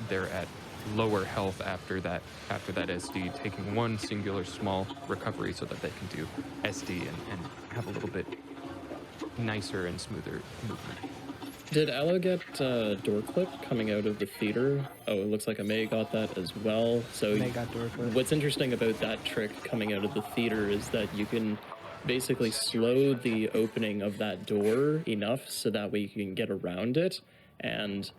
they're at lower health after that SD, taking one singular small recovery so that they can do SD and have a little bit nicer and smoother movement. Did Allo get door clip coming out of the theater? Oh, it looks like Ame got that as well. So Ame got door clip. what's interesting about that trick coming out of the theater is that you can basically slow the opening of that door enough so that way you can get around it. And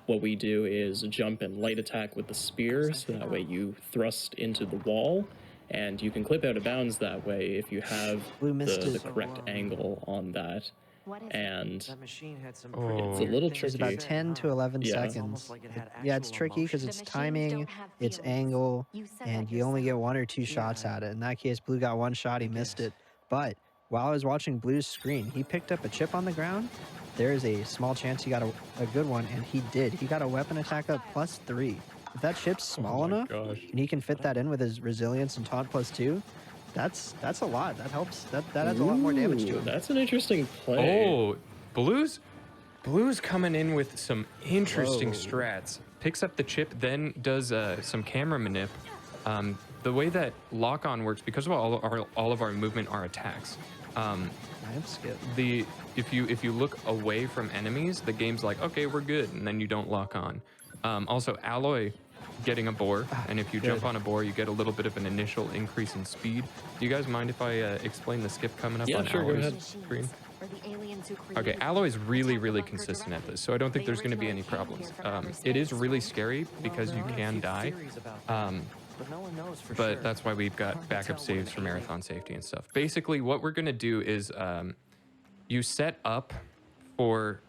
what we do is jump and light attack with the spear, so that way you thrust into the wall, and you can clip out of bounds that way if you have Blue missed the his- correct angle on that. What is And That machine had some Oh. it's a little It's tricky. about 10 to 11 Yeah. seconds. almost like it had Yeah, it's actual tricky because The it's machines timing, don't have it's feelings. angle, You said and that you only get yourself. 1 or 2 shots at it. In that case, Blue got 1 shot, he missed it. But while I was watching Blue's screen, he picked up a chip on the ground. There is a small chance he got a good one, and he did. He got a weapon attack up +3. If that chip's small enough, Gosh. and he can fit that in with his resilience and taunt +2, that's a lot. That helps. That adds a lot more damage to Ooh, him. That's an interesting play. Oh, Blue's Blue's coming in with some interesting Whoa. strats. Picks up the chip, then does some camera manip. The way that lock-on works, because of all of our movement are attacks. Skip. If you look away from enemies, the game's like, okay, we're good, and then you don't lock on. Also, Alloy getting a boar, and if you jump on a boar, you get a little bit of an initial increase in speed. Do you guys mind if I explain the skip coming up Yeah, on sure, go Alloy's ahead. screen? Or the aliens who Okay, created Alloy is really, attack really the bunker consistent at directly. this, so I don't think They there's going to be any originally came problems. here from outer It is space. really scary because Well, you there are a can few die, theories about that, but no one knows for but sure. that's why we've got Hard to backup tell saves what for an alien- marathon safety and stuff. Basically, what we're going to do is you set up for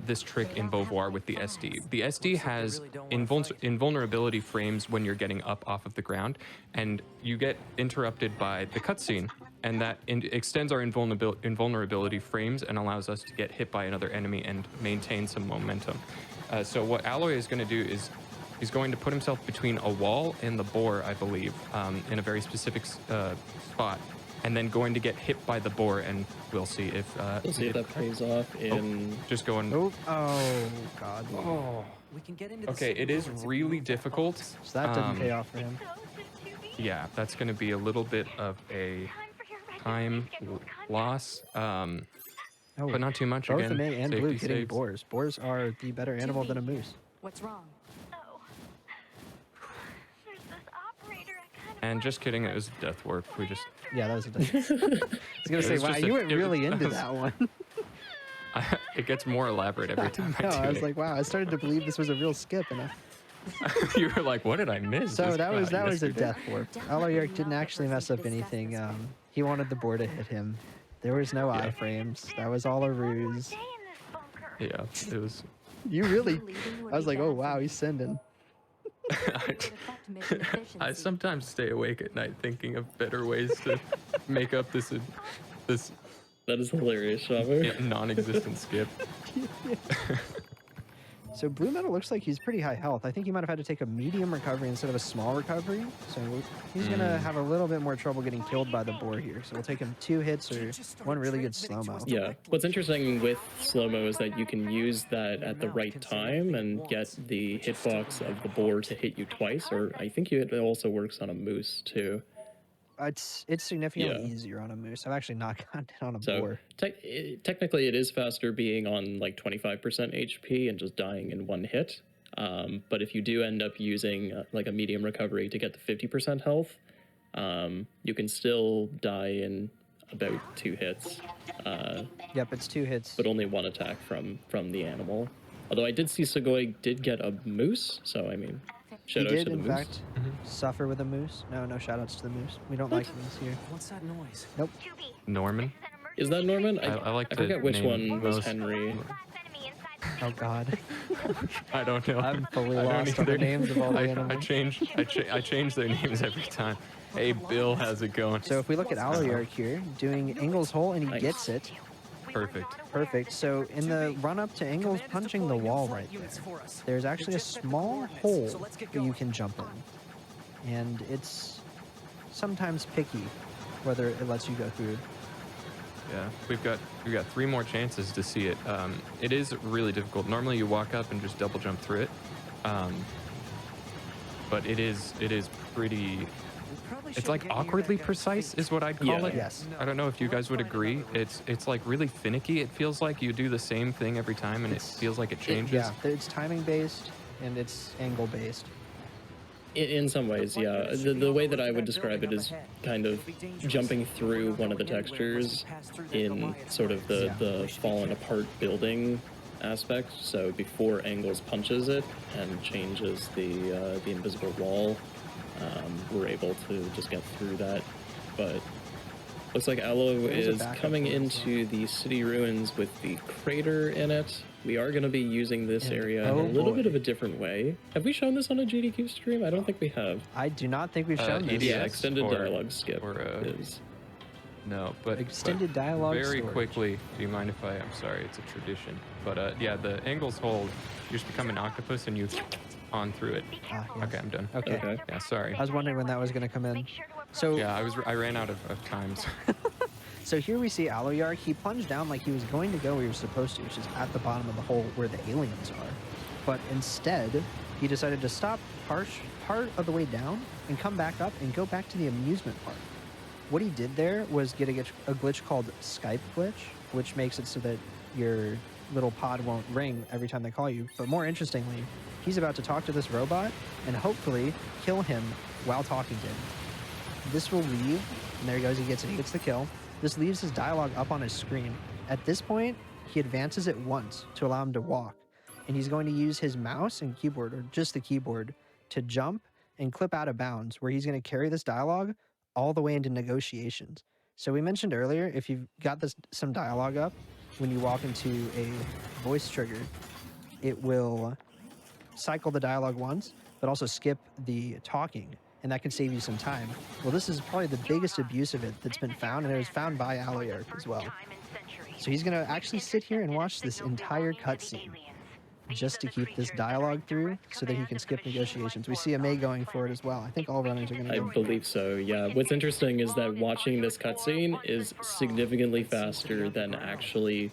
this trick in Beauvoir with the SD. The SD has invulnerability frames when you're getting up off of the ground, and you get interrupted by the cutscene, and that extends our invulnerability frames and allows us to get hit by another enemy and maintain some momentum. So what Alloy is going to do is he's going to put himself between a wall and the boar, I believe, in a very specific spot, and then going to get hit by the boar, and we'll see if We'll see if that pays off in. just going. Oh, God. Oh. We can get into the Okay, city it is ruins if we really move that difficult. box. So that didn't pay off for him. Yeah, that's going to be a little bit of a time loss, Oh, but not too much. both Again, May and safety Blue getting saves. boars. Boars are the better animal than a moose. What's wrong? Oh. There's this operator. I kind of And just kidding, it was Death Warp. We just Yeah, that was a I was gonna say, was wow, just you a- went it- really into was- that one. it gets more elaborate every time I No, do I was it. like, wow, I started to believe this was a real skip. And You were like, what did I miss? so Just that was about a yesterday? death warp. Alloy didn't actually mess up anything. He wanted the boar to hit him. There was no Yeah. iframes. That was all a ruse. stay in this bunker. Yeah, it was. You really. Leaving would I was be like, oh bad for wow, me. he's sending. It would affect mission I efficiency. sometimes stay awake at night thinking of better ways to make up this That is hilarious, Shamu. non-existent skip. So Blue Metal looks like he's pretty high health. I think he might have had to take a medium recovery instead of a small recovery. So he's gonna have a little bit more trouble getting killed by the boar here. So we'll take him 2 hits or one really good slow-mo. Yeah. What's interesting with slow-mo is that you can use that at the right time and get the hitbox of the boar to hit you twice, or I think it also works on a moose too. It's significantly Yeah. easier on a moose. I've actually not gotten it on a So boar. technically it is faster being on like 25% HP and just dying in one hit. But if you do end up using like a medium recovery to get to 50% health, you can still die in about 2 hits, Yep, it's 2 hits. but only 1 attack from the animal. Although I did see Sugoi did get a moose, so I mean, He shout out did, to the in moose. fact, suffer with a moose. No shoutouts to the moose. We don't like moose here. What's that noise? 2B. Norman. Is that Norman? I like I to forget which name one was most- Henry. Class enemy inside the Oh God, I don't know. I'm fully I don't lost on the either. names of all the I animals. change their names every time. Hey, Bill, how's it going? So if we look at Alloy here, doing Engel's hole and he Nice. gets it, Perfect. perfect. So in the run up to Engel's punching the wall right there, there's actually a small hole that you can jump in, and it's sometimes picky whether it lets you go through. Yeah, we've got 3 more chances to see it. It is really difficult. Normally, you walk up and just double jump through it, but it is pretty. It's like awkwardly precise, is what I'd call Yeah. it. Yes. I don't know if you guys would agree. It's like really finicky. It feels like you do the same thing every time, and it feels like it changes. Yeah, it's timing based and it's angle based. In some ways, yeah. The way that I would describe it is kind of jumping through one of the textures in sort of the fallen apart building aspect. So before Angles punches it and changes the invisible wall, we're able to just get through that. But looks like Aloe There's a is backup coming for this into the city ruins with the crater in it. We are going to be using this And area in oh a little boy. bit of a different way. Have we shown this on a GDQ stream? I don't think we have. I do not think we've shown this. EDX Yeah, extended or- dialogue skip or, is. No, but Extended dialogue Very storage. quickly, do you mind if I'm sorry, it's a tradition. But yeah, the angles hold. You just become an octopus and you on through it. Ah, yes. Okay, I'm done. Okay. Okay. Yeah, sorry. I was wondering when that was going to come in. So Yeah, I ran out of times. So here we see Aloyark. He plunged down like he was going to go where he was supposed to, which is at the bottom of the hole where the aliens are. But instead, he decided to stop part of the way down and come back up and go back to the amusement park. What he did there was get a glitch called Skype glitch, which makes it so that your little pod won't ring every time they call you. But more interestingly, he's about to talk to this robot and hopefully kill him while talking to him. This will leave, and there he goes, he gets the kill. This leaves his dialogue up on his screen. At this point, he advances it once to allow him to walk, and he's going to use his mouse and keyboard, or just the keyboard, to jump and clip out of bounds, where he's going to carry this dialogue all the way into negotiations. So we mentioned earlier, if you've got some dialogue up, when you walk into a voice trigger, it will cycle the dialogue once, but also skip the talking, and that can save you some time. Well, this is probably the biggest abuse of it that's been found, and it was found by Aloyark as well. So he's going to actually sit here and watch this entire cutscene just to keep this dialogue through so that he can skip negotiations. We see May going for it as well. I think all runners are going to go I believe so, yeah. What's interesting is that watching this cutscene is significantly faster than actually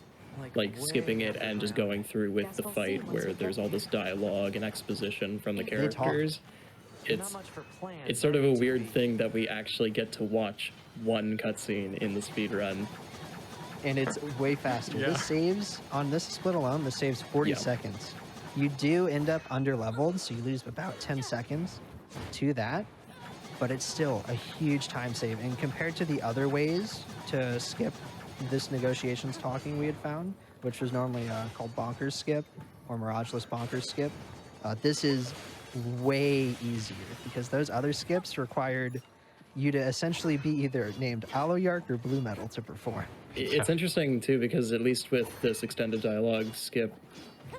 like skipping it and just going through with the fight where there's all this dialogue and exposition from the characters. It's sort of a weird thing that we actually get to watch one cutscene in the speedrun. And it's way faster. This saves, on this split alone, this saves 40 seconds. You do end up under-leveled, so you lose about 10 seconds to that, but it's still a huge time save. And compared to the other ways to skip this negotiations talking we had found, which was normally called bonkers skip or mirageless bonkers skip, this is way easier because those other skips required you to essentially be either named Aloyark or Blue Metal to perform. It's interesting too because at least with this extended dialogue skip,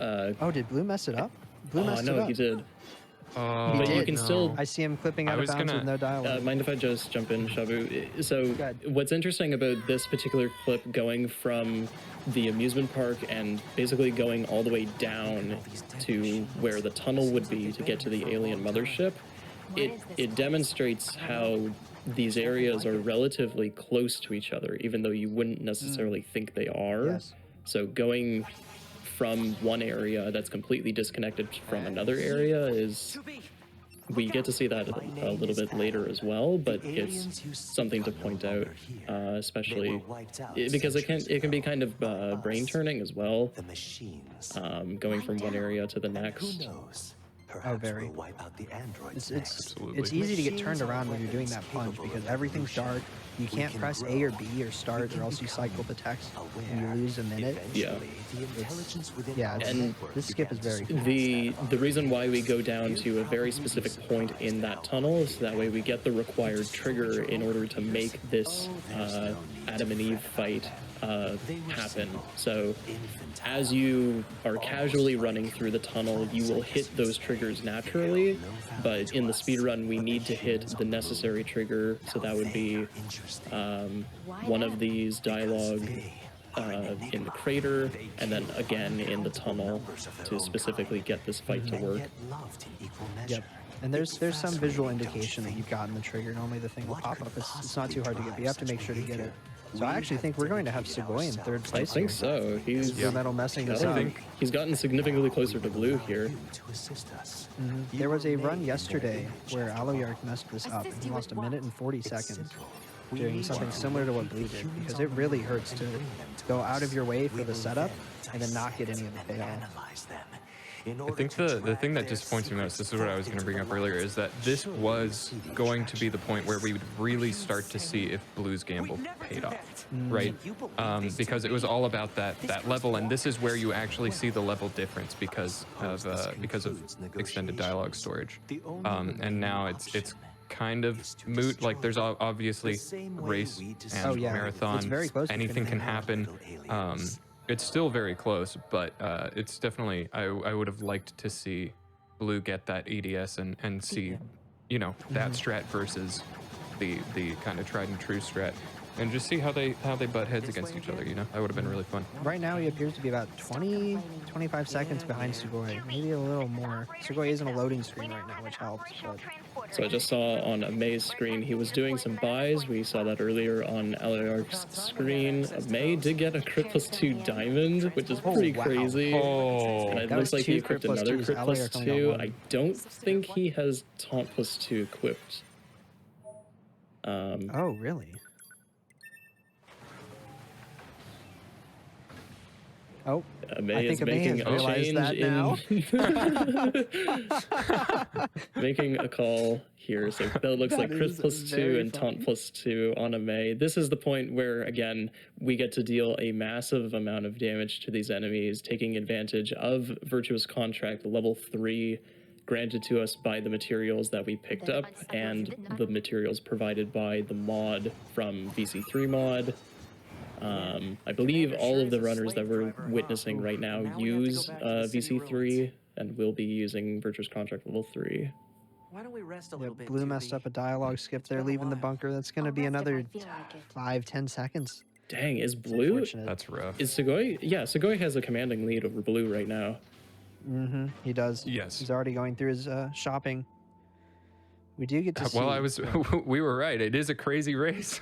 oh, did Blue mess it up? Blue messed it no, up. he did. He but did. you can still. I see him clipping out of bounds with no dialogue. Mind if I just jump in, Shabu? So what's interesting about this particular clip going from the amusement park and basically going all the way down to where the tunnel would be to get to the alien mothership, it demonstrates how these areas are relatively close to each other, even though you wouldn't necessarily think they are. Yes. So going from one area that's completely disconnected from another area is, we get to see that a little bit later as well, but it's something to point out, especially because it can be kind of brain turning as well, going from one area to the next. Oh, very. It's easy to get turned around when you're doing that punch because everything's dark. You can't press A or B or start, or else you cycle the text and you lose a minute. Yeah. And this skip is very cool. The reason why we go down to a very specific point in that tunnel is that way we get the required trigger in order to make this Adam and Eve fight happen. So as you are casually running through the tunnel, you will hit those triggers naturally, but in the speedrun we need to hit the necessary trigger, so that would be one of these dialogue in the crater, and then again in the tunnel to specifically get this fight to work. Yep. And there's some visual indication that you've gotten the trigger. Normally the thing will pop up. It's not too hard to get, but you have to make sure to get it. So I actually think we're going to have Sugoi in third place. I think so. He's Blue Metal messing this up. He's gotten significantly closer to Blue here. There was a run yesterday where Aloyark messed this up, and he lost 1 minute and 40 seconds doing something similar to what Blue did, because it really hurts to go out of your way for the setup and then not get any of the payoff. I think the thing that disappoints me most, this is what I was going to bring up earlier, is that this was going to be the point where we would really start to see if Blue's gamble paid off, right? Because it was all about that level, and this is where you actually see the level difference because of extended dialogue storage. And now it's kind of moot. Like there's obviously race and marathon. Anything can happen. It's still very close, but it's definitely, I would have liked to see Blue get that EDS and see, you know, that strat versus the kind of tried and true strat. and just see how they butt heads against each other. You know, that would have been really fun. Right now, he appears to be about 20, 25 seconds behind Sugoi. Maybe a little more. Sugoi is in a loading screen right now, which helps. But So I just saw on Amay's screen he was doing some buys. We saw that earlier on Aliark's screen. Amay did get a crit +2 diamond, which is pretty wow. crazy. Oh, And it That looks was like he 2 crit equipped another +2s. crit Aliark only got +2. one. I don't think he has taunt +2 equipped. oh, really? Oh, Amay I is think Amay making has a realized change that now. making a call here. So that looks like That crit is +2 very and taunt funny. +2 on Amay. This is the point where, again, we get to deal a massive amount of damage to these enemies, taking advantage of Virtuous Contract level 3 granted to us by the materials that we picked up and the materials provided by the mod from VC3 mod. I believe all of the runners that we're witnessing right now use VC3 and will be using Virtuous Contract level 3. Why don't we rest a Yeah, little bit? Blue messed up a dialogue skip there, leaving the bunker. That's going to be another 5-10 seconds. Dang, is It's Blue? unfortunate. that's rough. Is Sugoi? Yeah, Sugoi has a commanding lead over Blue right now. He does. Yes. He's already going through his shopping. We do get to see. Well, we were right. It is a crazy race.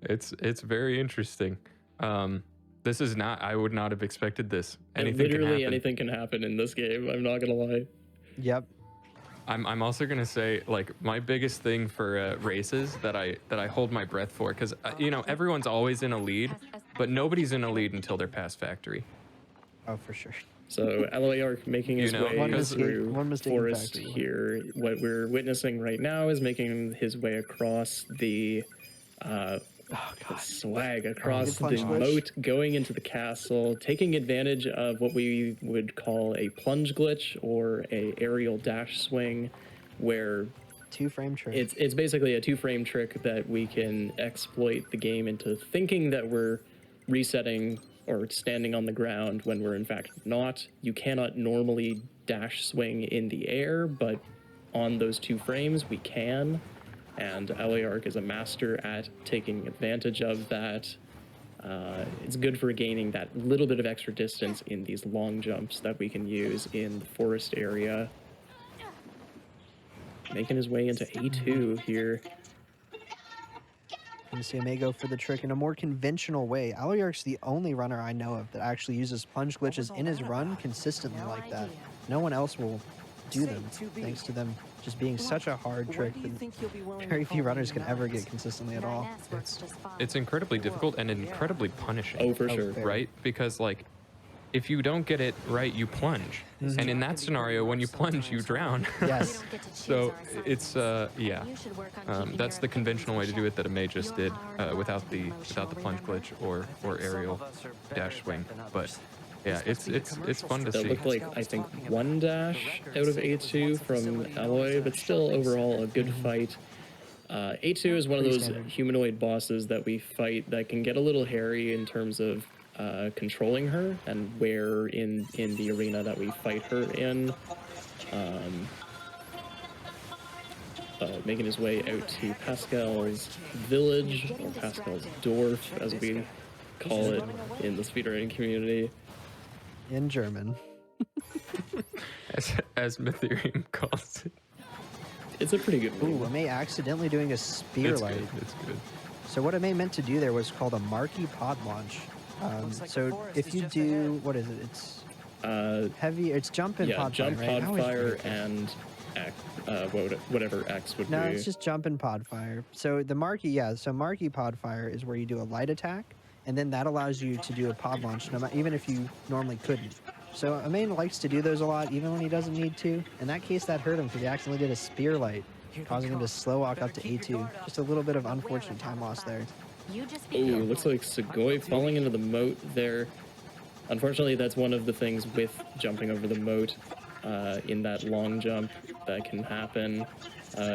It's very interesting. This is not. I would not have expected this. Anything Literally can happen. anything can happen in this game. I'm not gonna lie. Yep. I'm also gonna say, like, my biggest thing for races that I hold my breath for, because you know, everyone's always in a lead, but nobody's in a lead until they're past factory. Oh, for sure. So Aliark making his You know, way one mistake- one mistake in forest factory. here. What we're witnessing right now is making his way across the swag across Good punch the glitch. moat, going into the castle, taking advantage of what we would call a plunge glitch or a aerial dash swing, where 2-frame trick. it's basically a 2-frame trick that we can exploit the game into thinking that we're resetting or standing on the ground when we're in fact not. You cannot normally dash swing in the air, but on those 2 frames we can. And Aliark is a master at taking advantage of that. It's good for gaining that little bit of extra distance in these long jumps that we can use in the forest area. Making his way into A2 here. You see Amay go for the trick in a more conventional way. Aliark's the only runner I know of that actually uses plunge glitches in his run consistently like that. No one else will do them, thanks to them just being such a hard trick that very few runners can ever get consistently at all. It's incredibly difficult and incredibly punishing. Oh, for sure. fair. Right? Because, like, if you don't get it right, you plunge. And in that scenario, when you plunge, you drown. Yes. So it's yeah, that's the conventional way to do it that Amay just did, without the plunge glitch or aerial dash swing. But yeah, it's fun to That see. looked like, I think, 1 dash out of A2 from Alloy, but still overall a good fight. A2 is one of Pretty those standard. humanoid bosses that we fight that can get a little hairy in terms of controlling her and where in the arena that we fight her in. Making his way out to Pascal's village, or Pascal's Dorf, as we call it in the speedrunning community. In German. As Mytherium calls it. It's a pretty good Ooh, one. Amay accidentally doing a spear It's light. good. It's good. So what Amay meant to do there was called a marquee pod launch. So if you do, what is it? It's heavy. It's jump and Yeah, pod jump, fire, right? I pod always fire, forget that. and whatever X would No, be. it's just jump and pod fire. So the marquee, yeah. So marquee pod fire is where you do a light attack, and then that allows you to do a pod launch, even if you normally couldn't. So Amay likes to do those a lot, even when he doesn't need to. In that case, that hurt him because he accidentally did a spear light, causing him to slow walk up to A2. Just a little bit of unfortunate time loss there. Ooh, looks like Sugoi falling into the moat there. Unfortunately, that's one of the things with jumping over the moat in that long jump that can happen.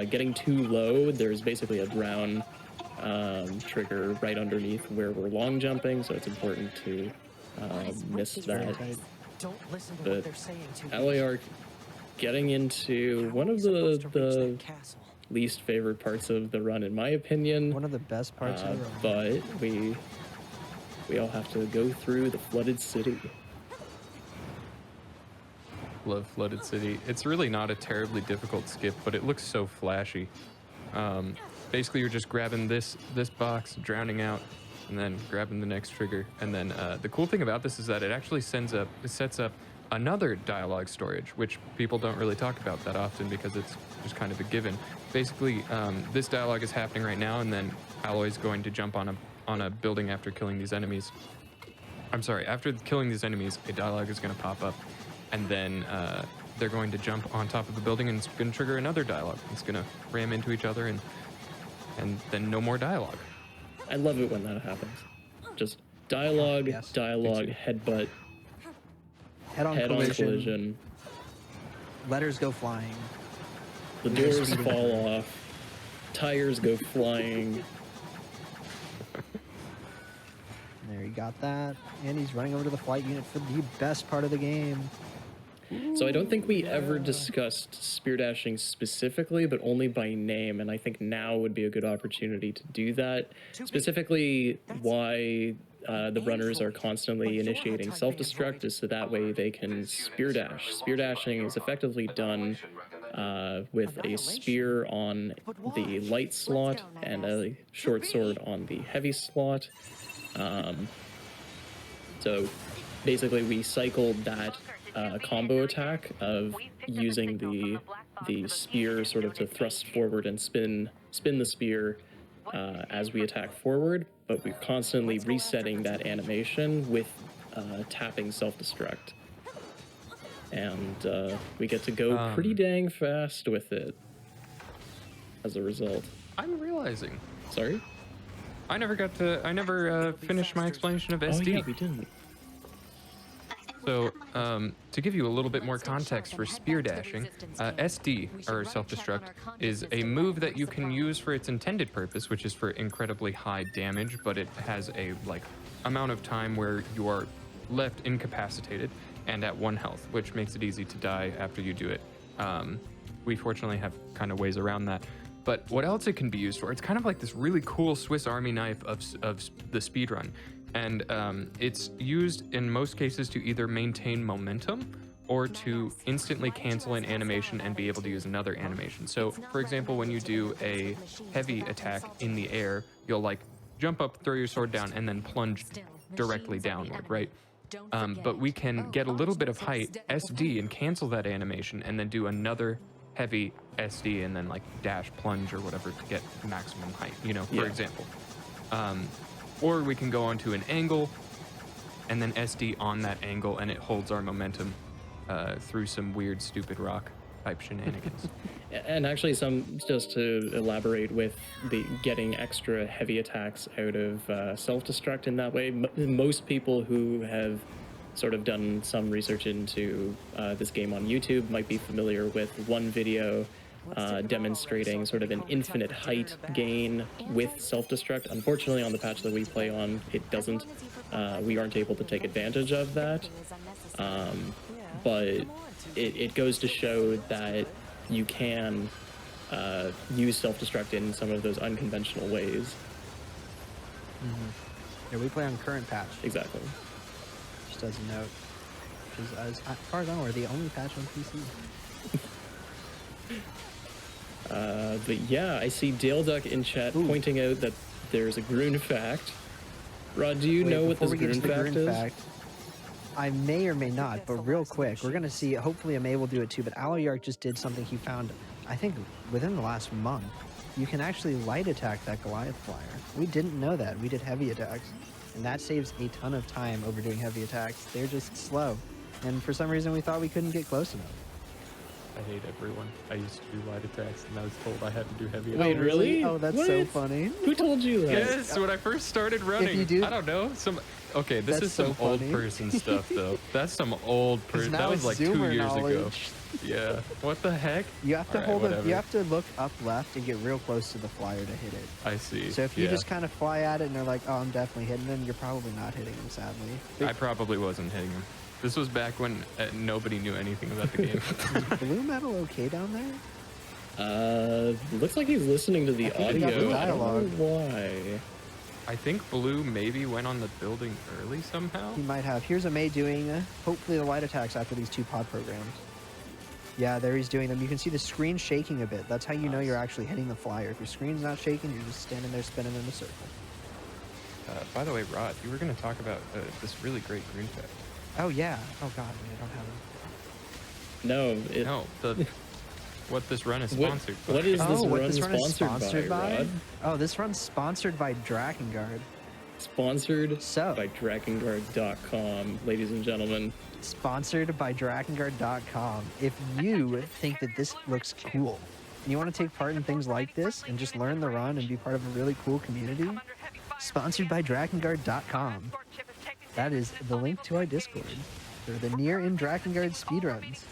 Getting too low, there's basically a drown trigger right underneath where we're long jumping, so it's important to miss that. Don't listen to But what they're saying to you. Aliark getting into one of the castle. least favorite parts of the run, in my opinion. One of the best parts of the run. But we all have to go through the flooded city. Love Flooded City. It's really not a terribly difficult skip, but it looks so flashy. Basically, you're just grabbing this box, drowning out, and then grabbing the next trigger. And then the cool thing about this is that it actually sets up another dialogue storage, which people don't really talk about that often because it's just kind of a given. Basically, this dialogue is happening right now, and then Alloy's going to jump on a building after killing these enemies. I'm sorry, after killing these enemies, a dialogue is going to pop up, and then they're going to jump on top of the building, and it's going to trigger another dialogue. It's going to ram into each other, and then no more dialogue. I love it when that happens. Just dialogue, Yes, dialogue, headbutt, Head-on collision. Letters go flying. the When you're doors speeding fall through. off, tires go flying. There, you got that. And he's running over to the flight unit for the best part of the game. So I don't think we ever discussed spear dashing specifically, but only by name, and I think now would be a good opportunity to do that. Specifically, why the runners are constantly initiating self-destruct is so that way they can spear dash. Spear dashing is effectively done with a spear on the light slot and a short sword on the heavy slot. So basically we cycled that combo attack of using the spear sort of to thrust forward and spin the spear as we attack forward, but we're constantly resetting that animation with tapping self-destruct. And we get to go pretty dang fast with it as a result. I'm realizing. Sorry? I never finished my explanation of SD. Oh yeah, we didn't. So, to give you a little bit more context for spear dashing, SD, or self-destruct, is a move that you can use for its intended purpose, which is for incredibly high damage, but it has a, amount of time where you are left incapacitated and at 1 health, which makes it easy to die after you do it. We fortunately have kind of ways around that. But what else it can be used for? It's kind of like this really cool Swiss Army knife of the speedrun. And it's used in most cases to either maintain momentum or to instantly cancel an animation and be able to use another animation. So, for example, when you do a heavy attack in the air, you'll jump up, throw your sword down, and then plunge directly downward, right? But we can get a little bit of height, SD, and cancel that animation, and then do another heavy SD, and then dash, plunge, or whatever to get maximum height, for example. Or we can go onto an angle and then SD on that angle, and it holds our momentum through some weird, stupid rock type shenanigans. And actually, just to elaborate with the getting extra heavy attacks out of self-destruct in that way, most people who have sort of done some research into this game on YouTube might be familiar with one video demonstrating sort of an infinite height gain with self-destruct. Unfortunately, on the patch that we play on, it doesn't. We aren't able to take advantage of that. But it goes to show that you can use self-destruct in some of those unconventional ways. Yeah, we play on current patch. Exactly. Just as a note. Which is, as far as I'm aware, the only patch on PC. But yeah, I see Dale Duck in chat pointing out that there's a Grun fact. Rod, do you know what this Grun fact is? I may or may not, but real quick, we're going to see, hopefully Amay will do it too, but Aloyark just did something he found, I think, within the last month. You can actually light attack that Goliath flyer. We didn't know that. We did heavy attacks, and that saves a ton of time over doing heavy attacks. They're just slow, and for some reason we thought we couldn't get close enough. I hate everyone. I used to do light attacks, and I was told I had to do heavy Wait, attacks. really? Oh, that's What? so funny. Who told you that? Yes, when I first started running. you do- I don't know. Okay, this That's is some so old funny. person stuff, though. That's some old person. Now That was it's 2 Zoomer years ago. knowledge. Yeah. What the heck? You have to Alright, hold it. whatever. You have to look up left and get real close to the flyer to hit it. I see. So if you Yeah. just kind of fly at it and they're like, "Oh, I'm definitely hitting them," you're probably not hitting them, sadly. I probably wasn't hitting him. This was back when nobody knew anything about the game. Is blue metal okay down there? Looks like he's listening to the I think he got audio. the I don't dialogue. know why. I think Blue maybe went on the building early somehow. He might have. Here's a May doing, hopefully, the light attacks after these 2 pod programs. Yeah, there he's doing them. You can see the screen shaking a bit. That's how you know you're actually hitting the flyer. If your screen's not shaking, you're just standing there spinning in a circle. By the way, Rod, you were going to talk about this really great green tech. Oh, yeah. Oh, God, I don't have it. No, What this run is sponsored by. What is this what run this run is sponsored sponsored by, Rod? Oh, this run's sponsored by Drakengard. Sponsored So. by Drakengard.com, ladies and gentlemen. Sponsored by Drakengard.com. If you think that this looks cool, and you want to take part in things like this and just learn the run and be part of a really cool community, sponsored by Drakengard.com. That is the link to our Discord for the NieR in Drakengard speedruns.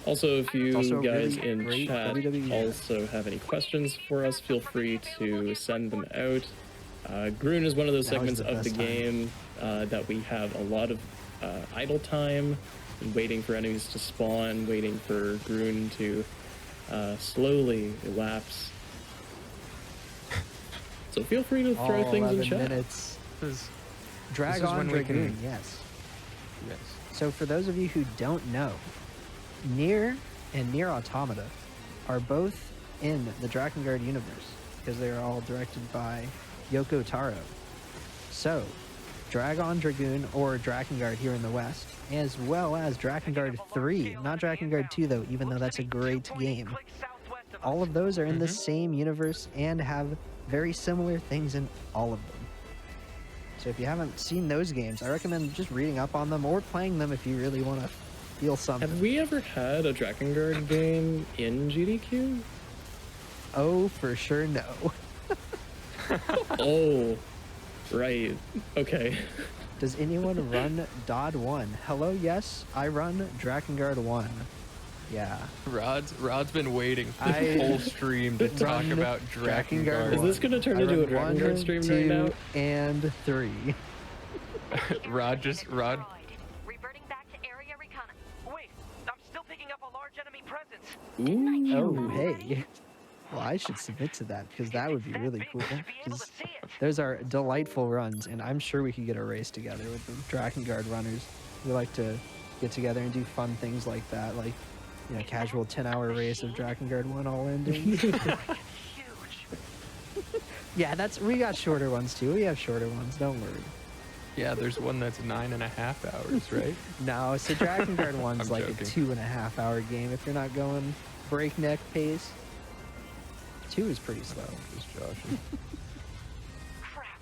Also, if you also a guys really in great chat WWE. also have any questions for us, feel free to send them out. Groon is one of those Now is segments the of the best time. game that we have a lot of idle time, and waiting for enemies to spawn, waiting for Groon to slowly elapse. So feel free to throw All things in 11 chat. minutes. This Drag is on when we Dragoon, can- yes. yes. So for those of you who don't know, NieR and NieR Automata are both in the Drakengard universe because they are all directed by Yoko Taro. So, Dragon Dragoon or Drakengard here in the West, as well as Drakengard 3, not Drakengard 2 though, even though that's a great game. All of those are in the same universe and have very similar things in all of them. So if you haven't seen those games, I recommend just reading up on them or playing them if you really want to feel something. Have we ever had a Drakengard game in GDQ? Oh, for sure no. Oh, right. Okay. Does anyone run Dodd 1? Hello, yes, I run Drakengard 1. Yeah. Rod's been waiting I the whole stream to talk run about Drakengard Drakengard. Is this going to turn I into a run Drakengard 1, stream 2, right now? and 3. Rod. Reverting back to area recon. Wait, I'm still picking up a large enemy presence. Ooh. Oh, hey. Well, I should submit to that because that would be really cool. 'Cause those are delightful runs, and I'm sure we could get a race together with the Drakengard runners. We like to get together and do fun things like that, like, you know, casual 10-hour race of Drakengard 1 all endings. Yeah, we got shorter ones too. We have shorter ones, don't worry. Yeah, there's one that's 9.5 hours, right? No, so Drakengard 1's I'm like joking. a 2.5-hour game if you're not going breakneck pace. 2 is pretty slow. Just joshing. Crap!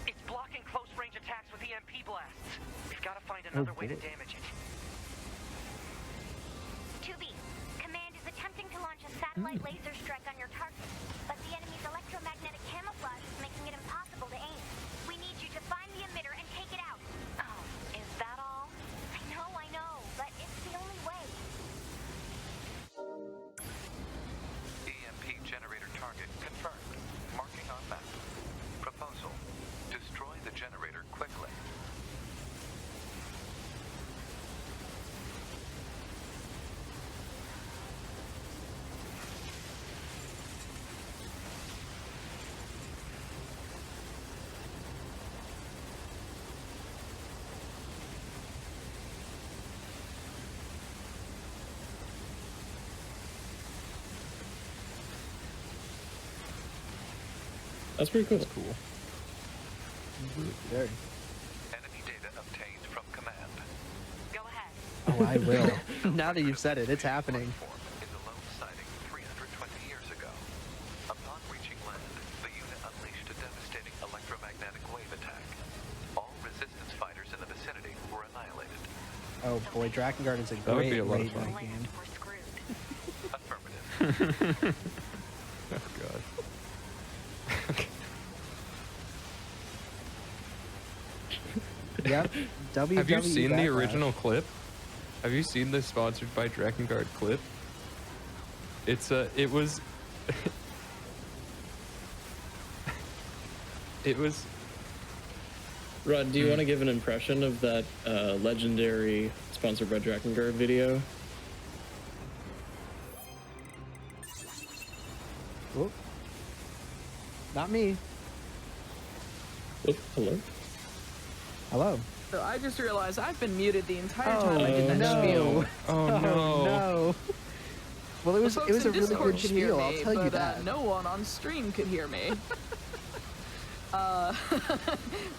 It's blocking close-range attacks with EMP blasts. We've got to find another way to boy. damage it. 2B, Command is attempting to launch a satellite laser strike on your target, but the enemy's electromagnetic camouflage is making it impossible to aim. We need you to find the emitter and take it out. Oh, is that all? I know, but it's the only way. EMP generator target confirmed. Marking on map. Proposal. Destroy the generator quickly. That's pretty cool. Cool. Very. Enemy data obtained from command. Go ahead. Oh, I will. Now that you've said it, it's happening. In the lone sighting 320 years ago. Upon reaching land, the unit unleashed a devastating electromagnetic wave attack. All resistance fighters in the vicinity were annihilated. Oh boy, Drakengard is a That would be great a lot of raid fun. game. We're screwed. Affirmative. Oh god. Yep. WWE Have you seen the Backlash. original clip? Have you seen the sponsored by Drakengard clip? It was it was Rod, do you want to give an impression of that legendary sponsored by Drakengard video? Oh. Not me. Oh, hello? Hello. So I just realized I've been muted the entire time I did that no. spiel. Oh no. No. Well, it was The it folks was a in really Discord good could hear spiel. I'll me, tell you but, that. no one on stream could hear me.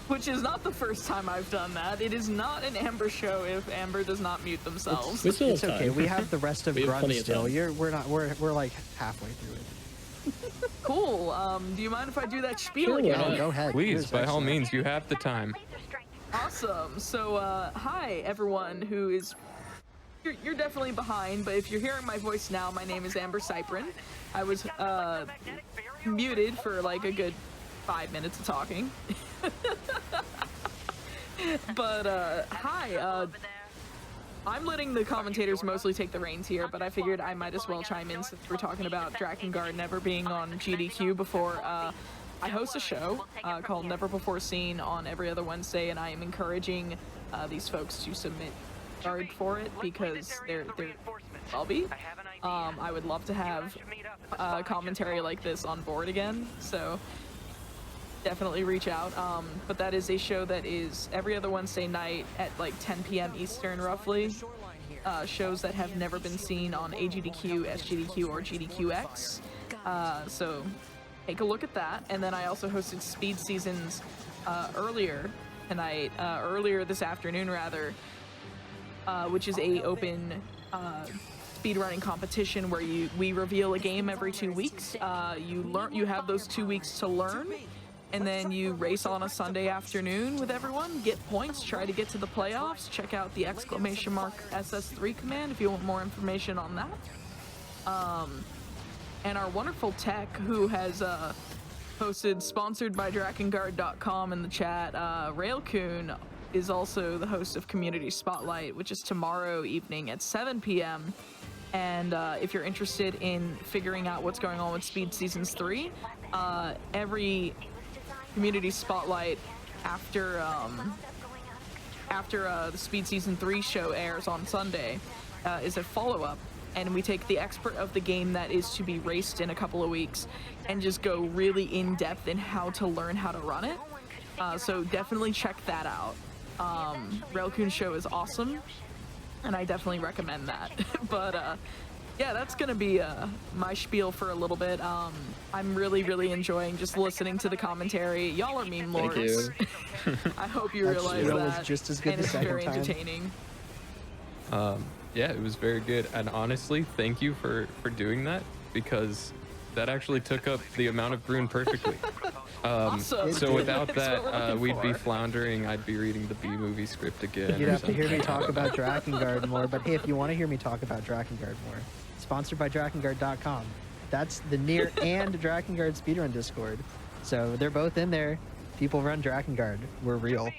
Which is not the first time I've done that. It is not an Amber show if Amber does not mute themselves. We still It's have okay. time. We have the rest of We have Grunt plenty of still. time. We're like halfway through it. Cool. Do you mind if I do that spiel Sure, why again? not? Oh, go ahead. Please, Yours by all excellent. means, you have the time. Laser strike. Awesome. So, hi everyone who is. You're definitely behind, but if you're hearing my voice now, my name is Amber Cyprin. I was muted for like a good 5 minutes of talking. But hi. I'm letting the commentators mostly take the reins here, but I figured I might as well chime in since we're talking about Drakengard never being on GDQ before. I host a show called Never Before Seen on every other Wednesday, and I am encouraging these folks to submit guard for it because they're I'll be. I would love to have commentary like this on board again, so definitely reach out. But that is a show that is every other Wednesday night at like 10 p.m. Eastern roughly. Shows that have never been seen on AGDQ, SGDQ, or GDQX. So take a look at that. And then I also hosted Speed Seasons earlier tonight, earlier this afternoon rather, which is a open speedrunning competition where we reveal a game every 2 weeks. You have those 2 weeks to learn, and then you race on a Sunday afternoon with everyone, get points, try to get to the playoffs. Check out the !SS3 command if you want more information on that. And our wonderful tech who has posted sponsored by Drakengard.com in the chat, Railcoon, is also the host of Community Spotlight, which is tomorrow evening at 7 p.m. And if you're interested in figuring out what's going on with Speed Seasons 3, every Community Spotlight after the Speed Season 3 show airs on Sunday is a follow-up, and we take the expert of the game that is to be raced in a couple of weeks and just go really in-depth in how to learn how to run it. So definitely check that out. Railcoon show is awesome, and I definitely recommend that. But yeah, that's gonna be my spiel for a little bit. I'm really enjoying just listening to the commentary. Y'all are meme Thank lords. you. I hope you That realize spiel that. was just as good and the it's second very time. entertaining. Yeah, it was very good. And honestly, thank you for doing that, because that actually took up the amount of Bruin perfectly. Awesome. So without That's what we're that, looking we'd be for. floundering. I'd be reading the B-movie script again. You'd or have to hear me something. talk about Drakengard more, but hey, if you want to hear me talk about Drakengard more, sponsored by Drakengard.com. That's the NieR and Drakengard speedrun Discord. So they're both in there. People run Drakengard. We're real.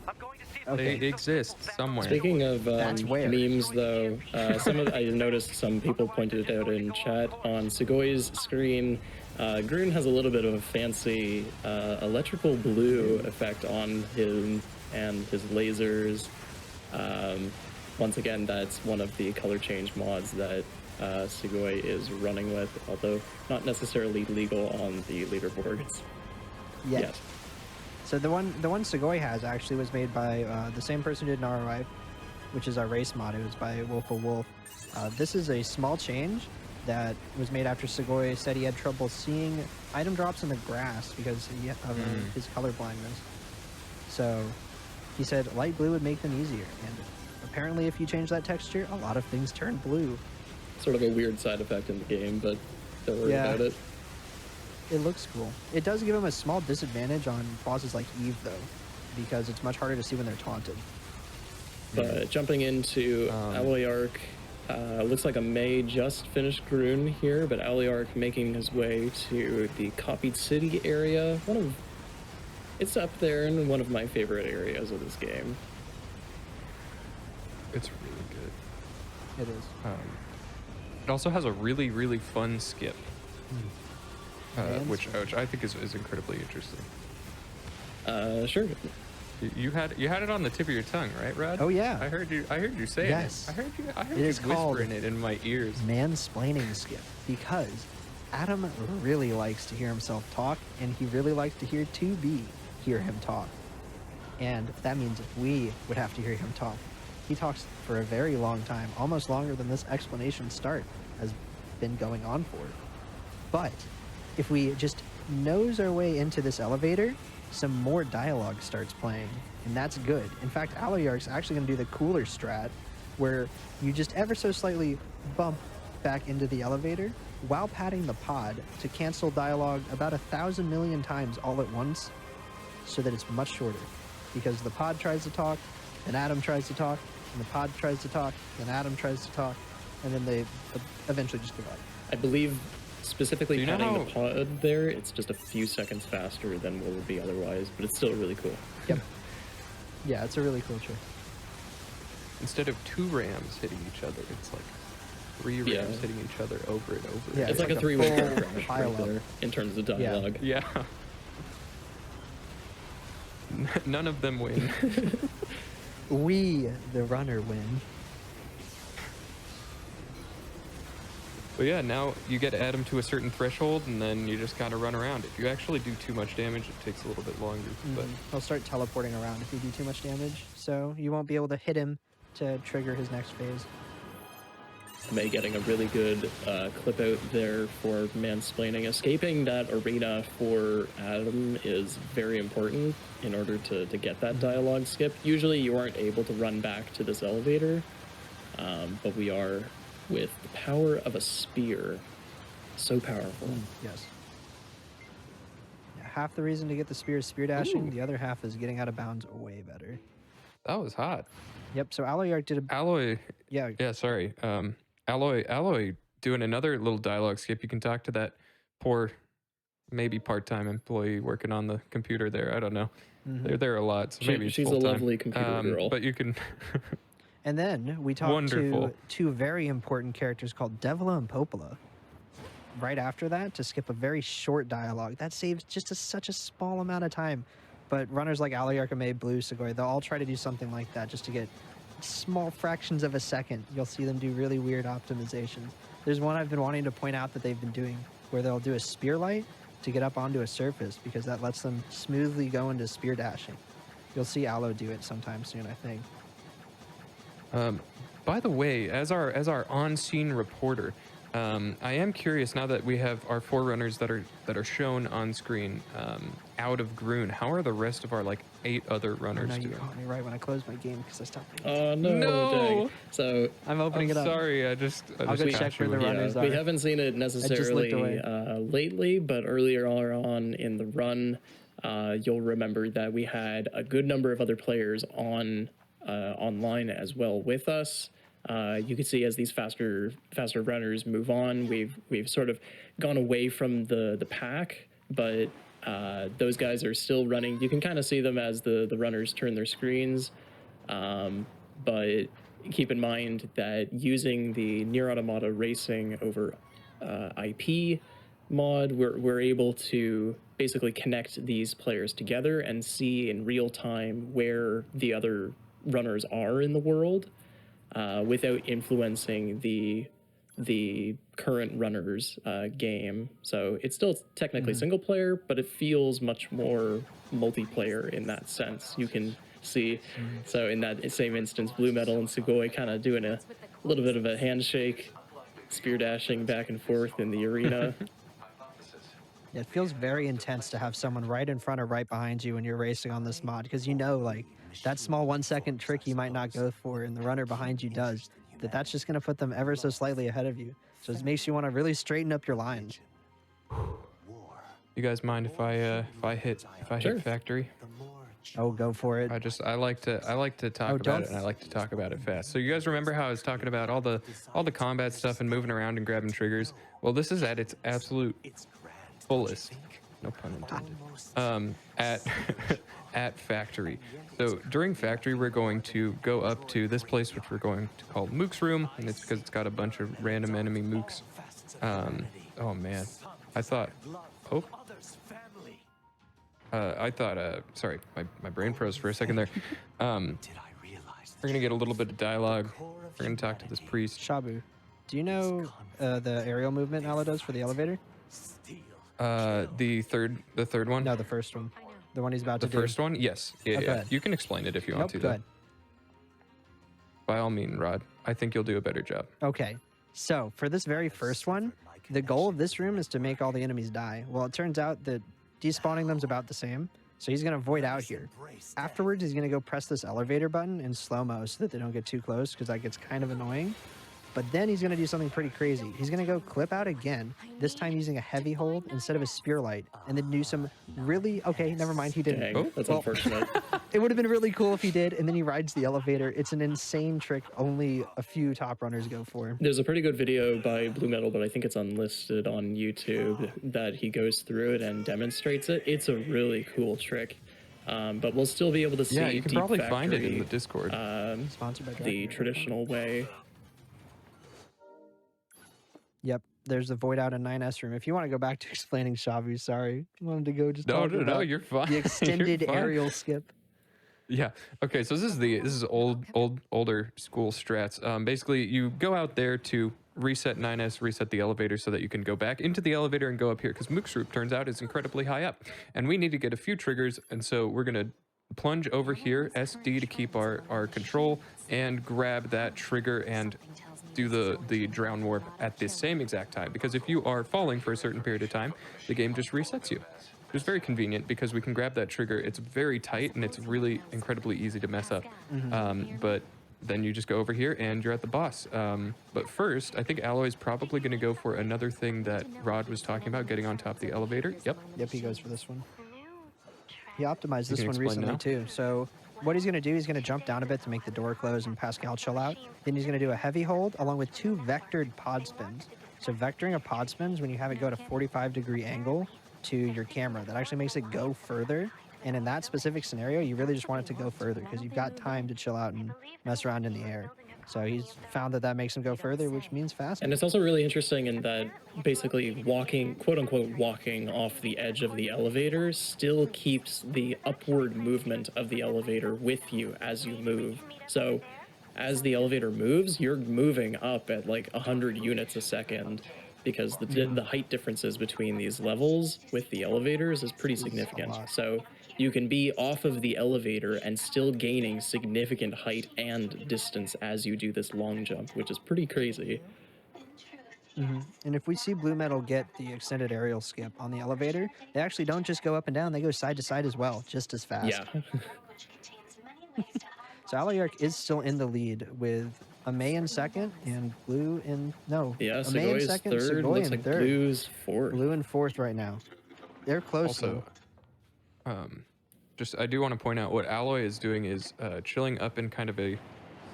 I'm going to see if Okay. They exist somewhere. Speaking of That's where. memes, though, I noticed some people pointed it out in chat on Sugoi's screen. Grun has a little bit of a fancy electrical blue effect on him and his lasers. Once again, that's one of the color change mods that Sugoi is running with, although not necessarily legal on the leaderboards. Yet. So the one Sugoi has actually was made by the same person who did NieR, which is our race mod. It was by Wolf of Wolf. This is a small change that was made after Sugoi said he had trouble seeing item drops in the grass because of his color blindness. So he said light blue would make them easier, and apparently if you change that texture, a lot of things turn blue. Sort of a weird side effect in the game, but don't worry Yeah. about it. It looks cool. It does give him a small disadvantage on bosses like Eve, though, because it's much harder to see when they're taunted. But jumping into Alloyarch, looks like a May just finished Grun here, but Alloyarch making his way to the copied city area. It's up there in one of my favorite areas of this game. It's really good. It is. It also has a really fun skip, And which I think is incredibly interesting. Sure. You had it on the tip of your tongue, right, Rod? Oh, yeah. I heard you say Yes. it. I heard It you is called whispering it in my ears. Mansplaining skip, because Adam really likes to hear himself talk, and he really likes to hear 2B hear him talk. And that means we would have to hear him talk. He talks for a very long time, almost longer than this explanation start has been going on for. But if we just nose our way into this elevator, some more dialogue starts playing, and that's good. In fact, Aloyarch's actually going to do the cooler strat, where you just ever so slightly bump back into the elevator while patting the pod to cancel dialogue about 1,000 million times all at once, so that it's much shorter. Because the pod tries to talk, then Adam tries to talk, and the pod tries to talk, then Adam tries to talk, and then they eventually just give up. I believe specifically Do you know patting how- the pod there, it's just a few seconds faster than what would be otherwise, but it's still really cool. Yep. Yeah, it's a really cool trick. Instead of 2 rams hitting each other, it's like 3 rams Yeah. hitting each other over and over. Yeah, It's it's like like a a three-way full car crash right pile-up. there in terms of dialogue. Yeah. None of them win. We, the runner, win. But yeah, now you get Adam to a certain threshold, and then you just gotta run around. If you actually do too much damage, it takes a little bit longer. But He'll start teleporting around if you do too much damage, so you won't be able to hit him to trigger his next phase. May getting a really good clip out there for mansplaining. Escaping that arena for Adam is very important in order to get that dialogue skip. Usually you aren't able to run back to this elevator, but we are with the power of a spear. So powerful. Yes. Yeah, half the reason to get the spear is spear dashing, the other half is getting out of bounds way better. that was hot. Yep, so Aloyarch did a... Alloy, Yeah, sorry. Alloy doing another little dialogue skip. You can talk to that poor, maybe part-time employee working on the computer there. I don't know. They're there a lot, so maybe it's She's a full-time. lovely computer girl. But you can... and then we talked Wonderful. to 2 very important characters called Devila and Popola. Right after that, to skip a very short dialogue. That saves just such a small amount of time. But runners like Aloyarch, May, Blue, Segoy, they'll all try to do something like that just to get small fractions of a second. You'll see them do really weird optimizations. There's one I've been wanting to point out that they've been doing where they'll do a spear light to get up onto a surface because that lets them smoothly go into spear dashing. You'll see Aloe do it sometime soon, I think. By the way, as our on-scene reporter, I am curious now that we have our 4 runners that are shown on screen out of Groon. How are the rest of our 8 other I runners know you doing? caught me right when I closed my game because I stopped playing. Oh no! No! Dang. So I'm opening I'm it up. sorry, I just I'll go caught check where you the with- runners we are. haven't seen it necessarily away. lately, but earlier on in the run, you'll remember that we had a good number of other players on online as well with us. You can see as these faster runners move on, we've sort of gone away from the pack, but those guys are still running. You can kind of see them as the runners turn their screens, but keep in mind that using the NieR Automata racing over IP mod, we're able to basically connect these players together and see in real time where the other runners are in the world. Without influencing the current runner's game. So it's still technically single player, but it feels much more multiplayer in that sense. You can see, so in that same instance, Blue Metal and Sugoi kind of doing a little bit of a handshake, spear dashing back and forth in the arena. It feels very intense to have someone right in front or right behind you when you're racing on this mod because you know, that small 1-second trick you might not go for and the runner behind you does, that's just going to put them ever so slightly ahead of you. So it makes you want to really straighten up your lines. You guys mind if I hit Sure. factory? Oh, go for it. I like to talk Oh, about don't- it, and I like to talk about it fast. So you guys remember how I was talking about all the combat stuff and moving around and grabbing triggers? Well, this is at its absolute fullest. No pun intended. At factory. So during factory, we're going to go up to this place, which we're going to call Mook's room, and it's because it's got a bunch of random enemy Mooks. Oh man, I thought. Oh. Sorry, my brain froze for a second there. We're gonna get a little bit of dialogue. We're gonna talk to this priest. Shabu, do you know the aerial movement Ala does for the elevator? The third one. No, the first one. The one he's about The to do. first one. Yes. Yeah. Okay. Yeah. You can explain it if you want to. Go Though. ahead. By all means, Rod. I think you'll do a better job. Okay. So for this very first one, the goal of this room is to make all the enemies die. Well, it turns out that despawning them's about the same. So he's going to void out here. Afterwards, he's going to go press this elevator button in slow-mo so that they don't get too close, because that gets kind of annoying. But then he's going to do something pretty crazy. He's going to go clip out again, this time using a heavy hold instead of a spear light, and then do some really... Okay, never mind, he didn't. Dang, that's unfortunate. It would have been really cool if he did, and then he rides the elevator. It's an insane trick only a few top runners go for. There's a pretty good video by Blue Metal, but I think it's unlisted on YouTube, that he goes through it and demonstrates it. It's a really cool trick. But we'll still be able to see Yeah, you can Deep probably Factory, find it in the Discord. Sponsored by the Dragon. traditional way. Yep, there's the void out in 9S room. If you want to go back to explaining Shabu, sorry. I wanted to go just No, talk no, about you're fine. the extended You're fine. aerial skip. Yeah. Okay. So this is older school strats. Basically, you go out there to reset 9S, reset the elevator so that you can go back into the elevator and go up here, because Mooksroop turns out is incredibly high up, and we need to get a few triggers. And so we're gonna plunge over here, SD to keep our control, and grab that trigger and do the drown warp at the same exact time, because if you are falling for a certain period of time, the game just resets you. It's very convenient because we can grab that trigger. It's very tight and it's really incredibly easy to mess up. But then you just go over here and you're at the boss. But first, I think Alloy's probably going to go for another thing that Rod was talking about, getting on top of the elevator. Yep. Yep, he goes for this one. He optimized You this can one explain recently now? too. So what he's going to do, he's going to jump down a bit to make the door close and Pascal chill out. Then he's going to do a heavy hold along with 2 vectored pod spins. So vectoring a pod spins when you have it go at a 45-degree angle to your camera. That actually makes it go further. And in that specific scenario, you really just want it to go further because you've got time to chill out and mess around in the air. So he's found that makes him go further, which means faster. And it's also really interesting in that basically walking, quote unquote, walking off the edge of the elevator still keeps the upward movement of the elevator with you as you move. So as the elevator moves, you're moving up at like 100 units a second, because the height differences between these levels with the elevators is pretty significant. So you can be off of the elevator and still gaining significant height and distance as you do this long jump, which is pretty crazy. And if we see Blue Metal get the extended aerial skip on the elevator, they actually don't just go up and down, they go side to side as well, just as fast. Yeah. So Alloyark is still in the lead with Amay in second and Blue in... No, Yeah, Amay in Segoy's second, third. Segoy Looks in like third. Blue's fourth. Blue in fourth right now. They're close Also, just I do want to point out what Alloy is doing is chilling up in kind of a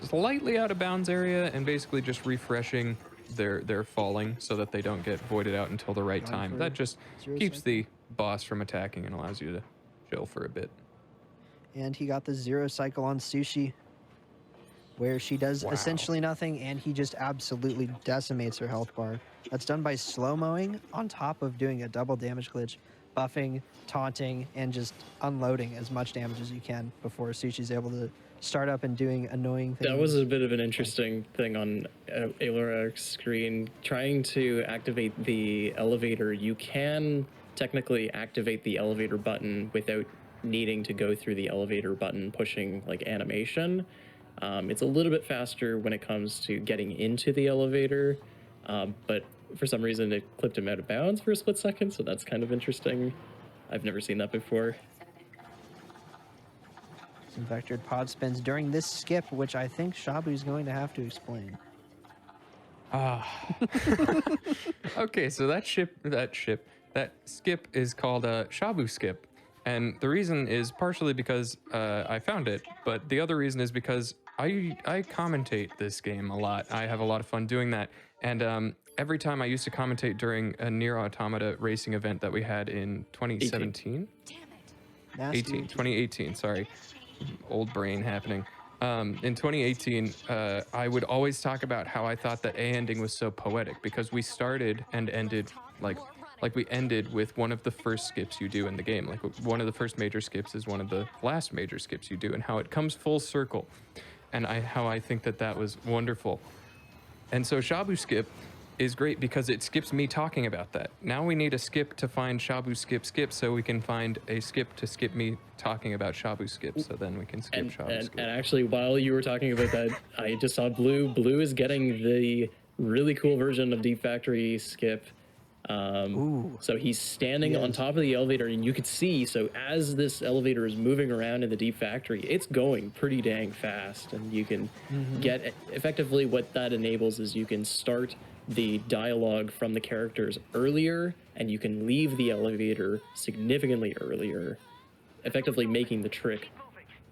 slightly out of bounds area and basically just refreshing their falling so that they don't get voided out until the right Going time. for That just 0 keeps second. the boss from attacking and allows you to chill for a bit. And he got the 0 cycle on Sushi, where she does Wow. essentially nothing, and he just absolutely decimates her health bar. That's done by slow-mowing on top of doing a double damage glitch, buffing, taunting, and just unloading as much damage as you can before Sushi's able to start up and doing annoying things. That was a bit of an interesting thing on Ailerark's screen. Trying to activate the elevator, you can technically activate the elevator button without needing to go through the elevator button pushing like animation. It's a little bit faster when it comes to getting into the elevator, but for some reason it clipped him out of bounds for a split second, so that's kind of interesting. I've never seen that before. Some vectored pod spins during this skip, which I think Shabu's going to have to explain. Okay, so that skip is called a Shabu skip. And the reason is partially because I found it, but the other reason is because I commentate this game a lot. I have a lot of fun doing that. And every time I used to commentate during a NieR Automata racing event that we had in 2017? Nasty 2018, sorry. Old brain happening. In 2018, I would always talk about how I thought the A ending was so poetic because we started and ended like we ended with one of the first skips you do in the game. Like one of the first major skips is one of the last major skips you do, and how it comes full circle. And how I think that was wonderful. And so Shabu skip is great because it skips me talking about that. Now we need a skip to find Shabu skip so we can find a skip to skip me talking about Shabu skip, so then we can skip Shabu skip. And actually, while you were talking about that, I just saw Blue. Blue is getting the really cool version of Deep Factory skip. So he's standing on top of the elevator, and you could see, so as this elevator is moving around in the Deep Factory, it's going pretty dang fast, and you can get, effectively what that enables is you can start the dialogue from the characters earlier, and you can leave the elevator significantly earlier, effectively making the trick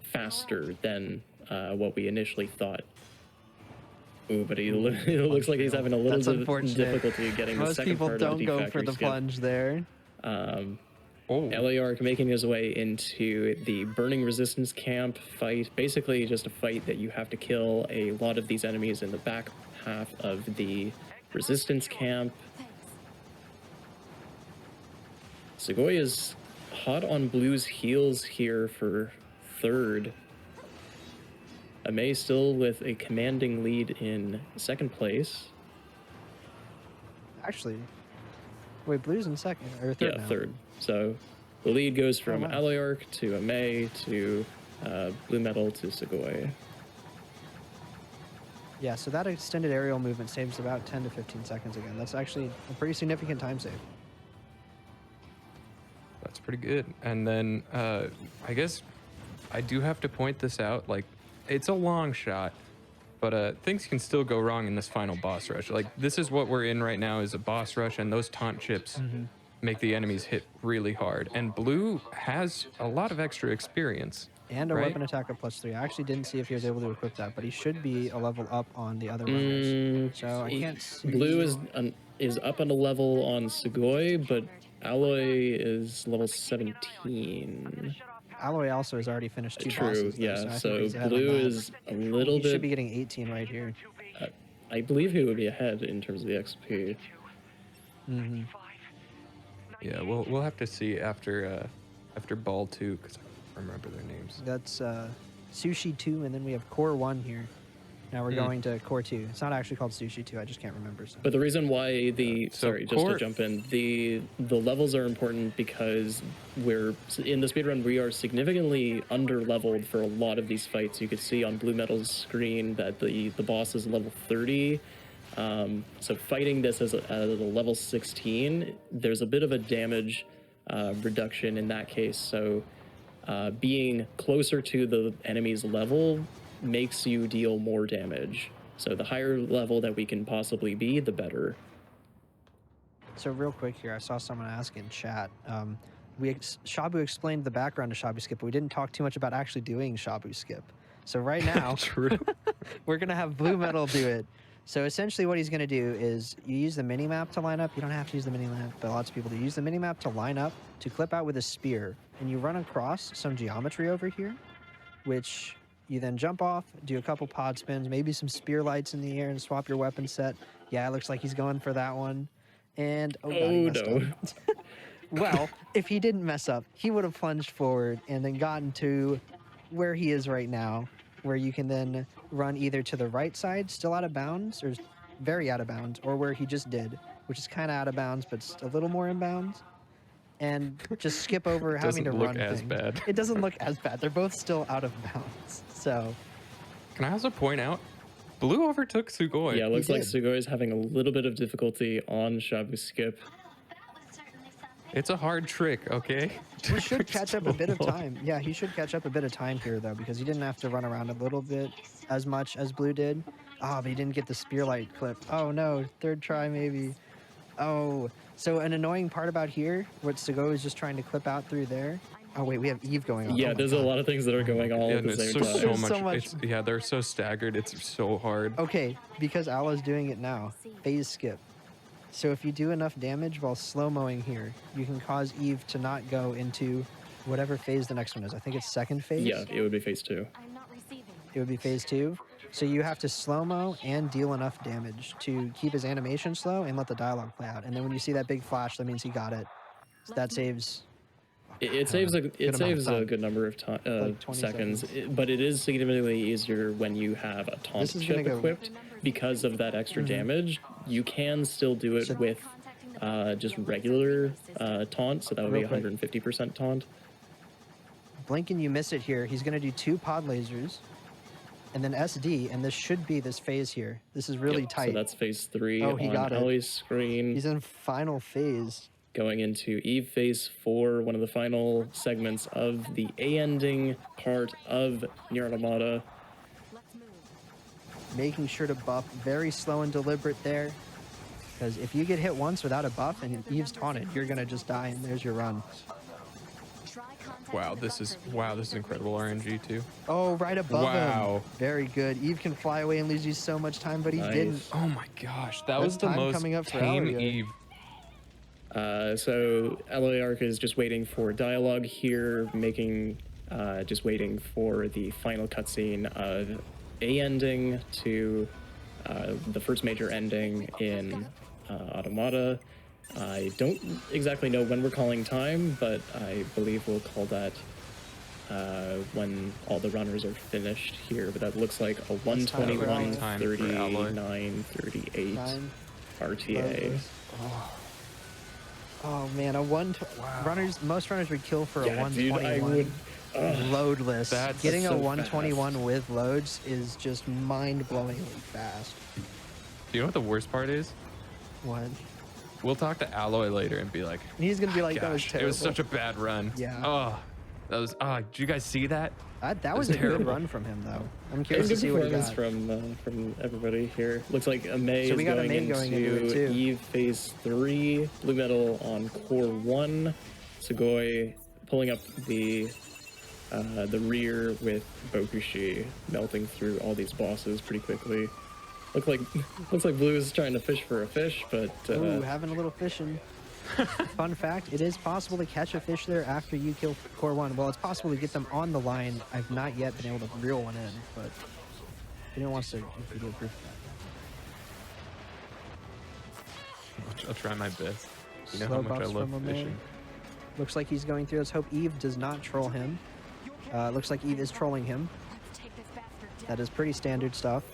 faster than what we initially thought. Ooh, but it looks like he's having a little difficulty getting the second part of the Deep Factory skip. Most people don't go for the plunge there. Eliark making his way into the Burning Resistance camp fight. Basically just a fight that you have to kill a lot of these enemies in the back half of the Resistance camp. Sugoi is hot on Blue's heels here for third. Amei still with a commanding lead in second place. Actually, wait, Blue's in second or third now. Third. So the lead goes from Eliark to Amei to Blue Metal to Sugoi. Yeah, so that extended aerial movement saves about 10 to 15 seconds again. That's actually a pretty significant time save. That's pretty good. And then I guess I do have to point this out, like, it's a long shot, but things can still go wrong in this final boss rush. Like, this is what we're in right now, is a boss rush, and those taunt chips make the enemies hit really hard. And Blue has a lot of extra experience. And a weapon attack of +3. I actually didn't see if he was able to equip that, but he should be a level up on the other runners. So I can't see. Blue is up on a level on Sugoi, but Alloy is level 17. Alloy also has already finished 2 bosses. True, yeah. So Blue is a little bit. He should be getting 18 right here. I believe he would be ahead in terms of the XP. Yeah, we'll have to see after Ball 2, because I don't remember their names. That's Sushi 2, and then we have Core 1 here. Now we're going to Core 2. It's not actually called Sushi 2, I just can't remember. So. But the reason why to jump in, the levels are important because we're in the speedrun, we are significantly under-leveled for a lot of these fights. You could see on Blue Metal's screen that the boss is level 30. So fighting this as a level 16, there's a bit of a damage reduction in that case. So being closer to the enemy's level makes you deal more damage. So the higher level that we can possibly be, the better. So real quick here, I saw someone ask in chat. Shabu explained the background to Shabu Skip, but we didn't talk too much about actually doing Shabu Skip. So right now, we're going to have Blue Metal do it. So essentially what he's going to do is you use the mini-map to line up. You don't have to use the mini-map, but lots of people do. Use the mini-map to line up, to clip out with a spear, and you run across some geometry over here, which you then jump off, do a couple pod spins, maybe some spear lights in the air, and swap your weapon set. Yeah, it looks like he's going for that one. And God, he messed up. Well, if he didn't mess up, he would have plunged forward and then gotten to where he is right now, where you can then run either to the right side, still out of bounds, or very out of bounds, or where he just did, which is kind of out of bounds, but a little more in bounds. And just skip over having to run things. Doesn't look as bad. It doesn't look as bad. They're both still out of bounds. So, can I also point out, Blue overtook Sugoi. Yeah, it looks like Sugoi is having a little bit of difficulty on Shabu Skip. It's a hard trick, okay? He should catch up a bit of time. Yeah, he should catch up a bit of time here, though, because he didn't have to run around a little bit as much as Blue did. Ah, but he didn't get the spearlight clip. Oh, no. Third try, maybe. Oh, so an annoying part about here, what Sugoi is just trying to clip out through there. Oh, wait, we have Eve going on. Yeah, there's a lot of things that are going on at the same time. So much. Yeah, they're so staggered. It's so hard. Okay, because Allah's doing it now. Phase skip. So if you do enough damage while slow-mowing here, you can cause Eve to not go into whatever phase the next one is. I think it's second phase? Yeah, it would be phase 2. It would be phase 2. So you have to slow-mo and deal enough damage to keep his animation slow and let the dialogue play out. And then when you see that big flash, that means he got it. So that saves... It saves a good number of like seconds, but it is significantly easier when you have a taunt chip equipped because of that extra damage. you can still do it with just regular taunt, so that would be Real quick. 150% taunt. Blink and you miss it here. He's going to do 2 pod lasers and then SD, and this should be this phase here. This is really Yep, tight. So that's phase 3 Oh, he on got it. Alloy's screen. He's in final phase. Going into Eve phase 4, one of the final segments of the A-ending part of NieR Automata. Making sure to buff, very slow and deliberate there. Because if you get hit once without a buff and Eve's taunted, you're going to just die, and there's your run. Wow, this is incredible RNG too. Oh, right above Wow. him. Very good. Eve can fly away and lose you so much time, but he Nice. didn't. Oh my gosh, that That's was the time most coming up for tame Alloy. Eve. So Alloy Arc is just waiting for dialogue here, just waiting for the final cutscene of a ending to the first major ending in Automata. I don't exactly know when we're calling time, but I believe we'll call that when all the runners are finished here. But that looks like a 121, Time for Alloy. 39, 38 Time. RTA. Oh man, most runners would kill for a Yeah, dude, 121. I would. Loadless. That's Getting a so 121 with loads is just mind-blowingly fast. Do you know what the worst part is? What? We'll talk to Alloy later and be like, He's gonna be like, that was gosh, terrible. it was such a bad run. Yeah. Oh, did you guys see that? That was a terrible. good run from him, though. I'm Very curious to good see what he performance got. from everybody here. Looks like May So is we got going, May going into it, too. Eve phase 3, blue metal on core 1, Sugoi pulling up the rear with Bokushi melting through all these bosses pretty quickly. Looks like Blue is trying to fish for a fish, but Ooh, having a little fishing. Fun fact, it is possible to catch a fish there after you kill core 1. Well, it's possible to get them on the line. I've not yet been able to reel one in, but if anyone wants to video proof of I'll try my best. You know Slow how much I buffs love from a man. fishing. that. Looks like he's going through. Let's hope Eve does not troll him. Looks like Eve is trolling him. That is pretty standard stuff.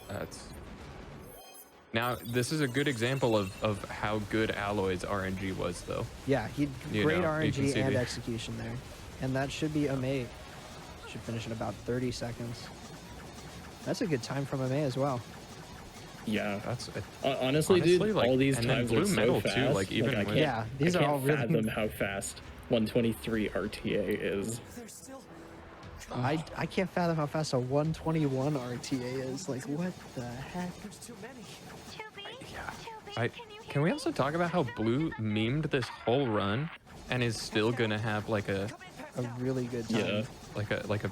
Now, this is a good example of how good Alloy's RNG was, though. Yeah, he You great know, you can RNG see and the- execution there. And that should be Ame. Should finish in about 30 seconds. That's a good time from Ame as well. yeah. That's Honestly, dude, honestly, like, all these and then times blue are so metal, fast. too, like, even I with- can't, Yeah, these I are can't all really- fathom how fast 123 RTA is. I can't fathom how fast a 121 RTA is. Like, what the heck? Can we also talk about how Blue memed this whole run and is still gonna have like a A really good time. Yeah. like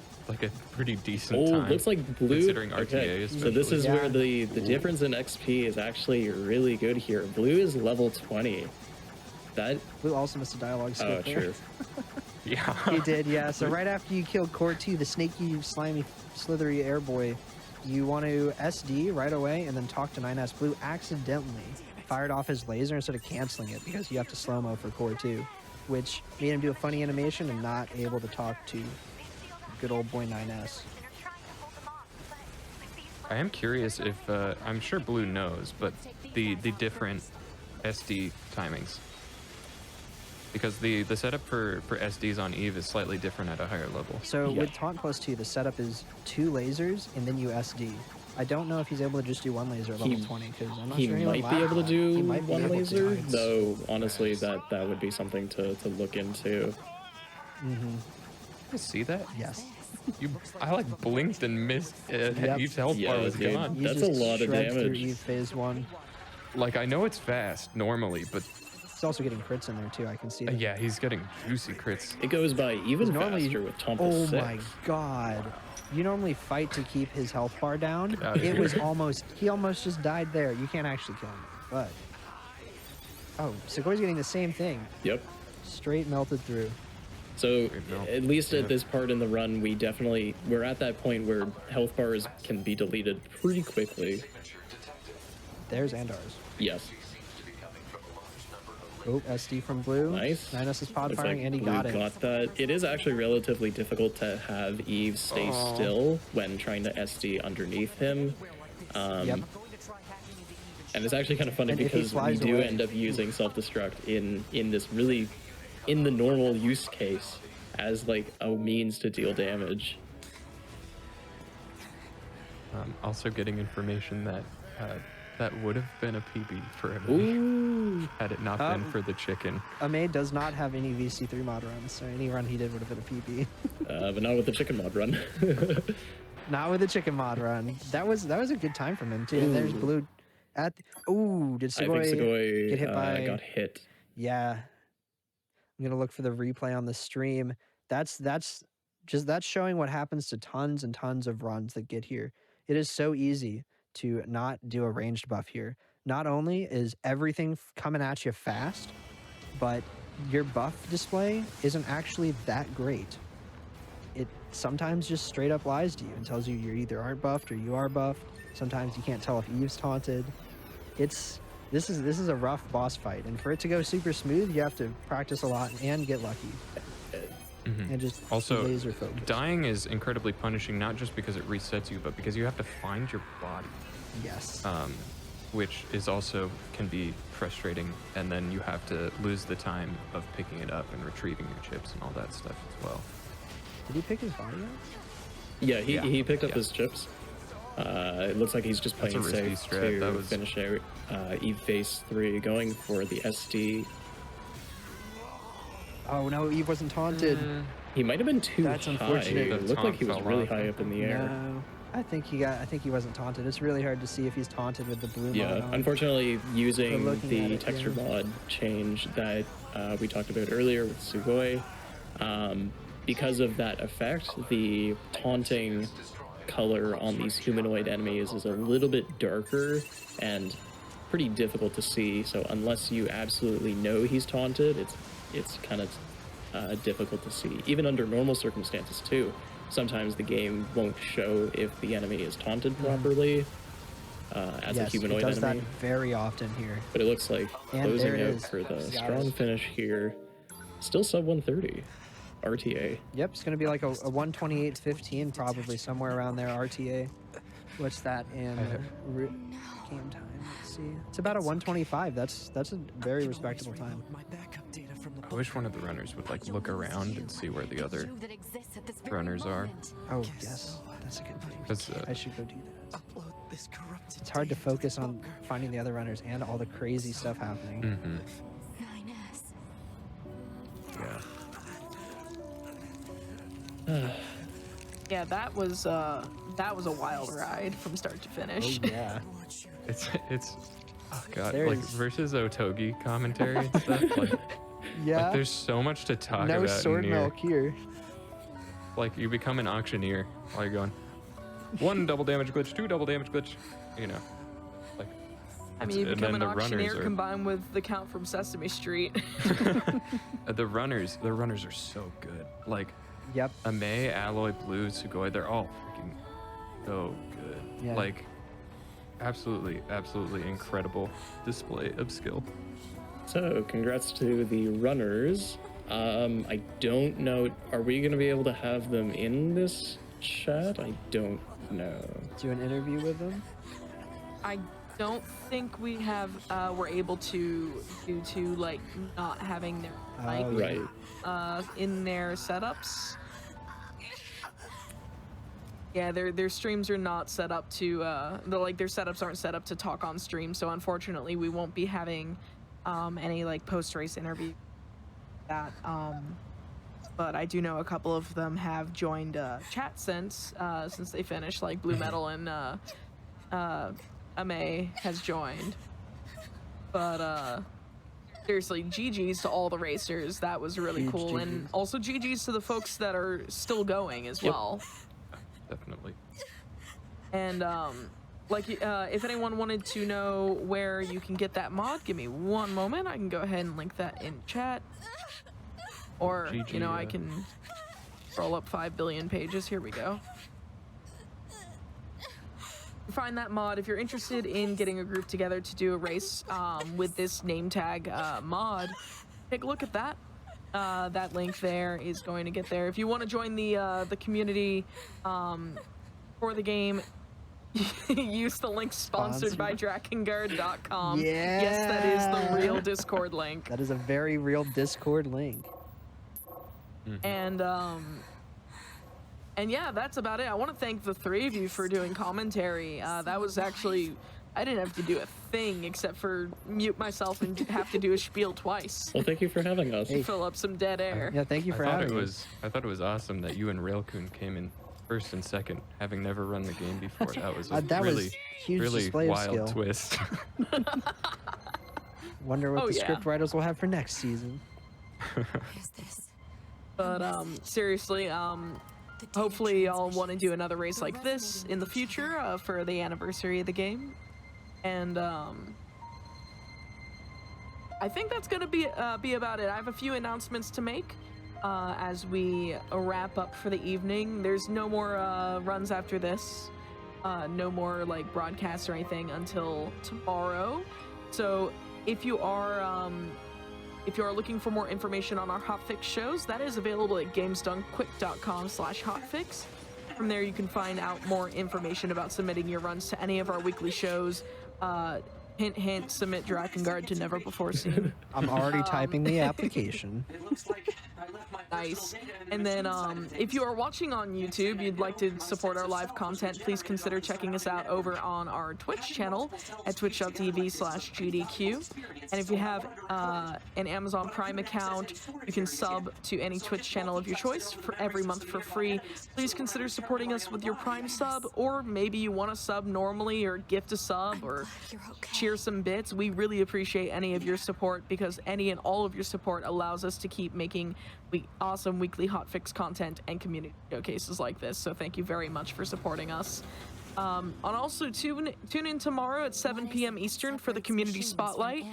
a pretty decent Oh, time? looks like Blue. considering RTA Okay, so this especially. is Yeah. where the difference in XP is actually really good here. Blue is level 20. That Blue also missed a dialogue skip oh there. true. Yeah. He did, yeah. So right after you killed Core 2, the snaky, slimy, slithery airboy, you want to SD right away and then talk to 9S. Blue accidentally fired off his laser instead of canceling it because you have to slow-mo for Core 2, which made him do a funny animation and not able to talk to good old boy 9S. I am curious if I'm sure Blue knows, but the different SD timings. Because the setup for SDs on Eve is slightly different at a higher level. So Yeah. with Taunt plus 2, the setup is 2 lasers and then you SD. I don't know if he's able to just do 1 laser at level 20 because I'm not He sure anyone might be able to do He might be one able to. laser, though honestly that would be something to look into. You see that? Yes. I like blinked and missed. Yep. Eve's health bar Yeah, was dude. gone. You That's just a lot of shred through damage. Eve phase 1. Like I know it's fast normally, but He's also getting crits in there too. I can see that. yeah, he's getting juicy crits. It goes by even Normally, faster with Tompa oh 6. my god! You normally fight to keep his health bar down. Get outta It here. was almost. He almost just died there. You can't actually kill him, but. Oh, Segoy's getting the same thing. Yep. Straight melted through. So Great melt. at least Yeah. at this part in the run, we're at that point where health bars can be deleted pretty quickly. There's Andar's. Yes. Oh, SD from Blue. Nice. 9S is pod Looks firing, like and he Blue got it. got that. It is actually relatively difficult to have Eve stay still when trying to SD underneath him. Yep. And it's actually kind of funny And if he because we flies do away- end up using self-destruct in this really, in the normal use case as like a means to deal damage. Also getting information that that would have been a PB for him Ooh. had it not been for the chicken. Ame does not have any VC3 mod runs, so any run he did would have been a PB. But not with the chicken mod run. Not with the chicken mod run. That was a good time from him too. And there's blue at. Ooh, did I think Sugoi Sugoi get hit by? got hit. Yeah. I'm gonna look for the replay on the stream. That's showing what happens to tons and tons of runs that get here. It is so easy to not do a ranged buff here. Not only is everything coming at you fast, but your buff display isn't actually that great. It sometimes just straight up lies to you and tells you you either aren't buffed or you are buffed. Sometimes you can't tell if Eve's taunted. This is a rough boss fight, and for it to go super smooth, you have to practice a lot and get lucky. And just Also, laser focus. dying is incredibly punishing, not just because it resets you, but because you have to find your body, Yes. which is also can be frustrating, and then you have to lose the time of picking it up and retrieving your chips and all that stuff as well. Did he pick his body up? Yeah, he picked up yeah. his chips. It looks like he's just That's playing a risky safe strat. to That was- finish out Eve phase 3, going for the SD. Oh no, Eve wasn't taunted. He might have been too That's high. unfortunate. It The looked like he taunt was fell really off. high up in the air. No. I think he wasn't taunted. It's really hard to see if he's taunted with the blue mod Yeah, on. unfortunately, using looking at the it, texture yeah. mod change that we talked about earlier with Sugoi, because of that effect, the taunting color on these humanoid enemies is a little bit darker and pretty difficult to see. So unless you absolutely know he's taunted, it's kind of difficult to see. Even under normal circumstances too. Sometimes the game won't show if the enemy is taunted properly as a Yes, humanoid it does enemy. that very often here. But it looks like And there closing it out is. for the Got strong it. finish here. Still sub 130 RTA. Yep, it's gonna be like a 128.15 probably, somewhere around there. RTA. What's that in game time? Let's see. It's about a 125. That's a very respectable time. I wish one of the runners would like look around and see where the other runners are. Oh yes, that's a good point. Because I should go do that. It's hard to focus on finding the other runners and all the crazy stuff happening. Yeah, that was a wild ride from start to finish. Oh yeah. it's oh god, There like is- versus Otogi commentary and stuff. Like, Yeah. like there's so much to talk No about sword in NieR. milk here. Like you become an auctioneer while you're going 1 double damage glitch, 2 double damage glitch, you know. Like I mean, you and become then an the runners auctioneer are- combined with the Count from Sesame Street. the runners are so good. Like Yep. Ame, Alloy, Blue, Sugoi, they're all freaking so good. Yeah. Like absolutely incredible display of skill. So congrats to the runners. I don't know. Are we going to be able to have them in this chat? I don't know. Do an interview with them. I don't think we have we're able to due to like not having their mic Right. in their setups. Yeah, their streams are not set up to their setups aren't set up to talk on stream, so unfortunately we won't be having any like post race interview that but I do know a couple of them have joined chat since they finished, like Blue Metal and Ame has joined. But seriously, GG's to all the racers. That was really Huge cool. And GGs. also GG's to the folks that are still going as Yep. well. Definitely. And if anyone wanted to know where you can get that mod, give me one moment. I can go ahead and link that in chat. Or, GG, I can roll up 5 billion pages. Here we go. Find that mod if you're interested in getting a group together to do a race with this name tag mod. Take a look at that. That link there is going to get there. If you want to join the community for the game, Use the link sponsored by Drakengard.com. Yeah. Yes, that is the real Discord link. That is a very real Discord link. And yeah, that's about it. I want to thank the three of you for doing commentary. That was actually, I didn't have to do a thing except for mute myself and have to do a spiel twice. Well, thank you for having us. To fill up some dead air. Yeah, thank you for having me. I thought it was awesome that you and Railcoon came in first and second, having never run the game before. That was a That really, was huge really display of wild skill. twist. Wonder what Oh, the yeah. script writers will have for next season. But seriously, hopefully y'all want to do another race like this in the future for the anniversary of the game. And I think that's gonna be about it. I have a few announcements to make as we wrap up for the evening. There's no more runs after this. No more like broadcasts or anything until tomorrow. So if you are looking for more information on our Hotfix shows, that is available at gamesdonequick.com/hotfix. From there, you can find out more information about submitting your runs to any of our weekly shows. Hint, hint, submit Drakengard to never before seen. I'm already typing the application. Nice. And then if you are watching on YouTube, you'd like to support our live content, please consider checking us out over on our Twitch channel at twitch.tv/GDQ. And if you have an Amazon Prime account, you can sub to any Twitch channel of your choice for every month for free. Please consider supporting us with your Prime sub, or maybe you want to sub normally or gift a sub or cheer some bits. We really appreciate any of your support, because any and all of your support allows us to keep making awesome weekly hotfix content and community showcases like this. So thank you very much for supporting us. And also tune in tomorrow at 7 p.m. Eastern for the community spotlight,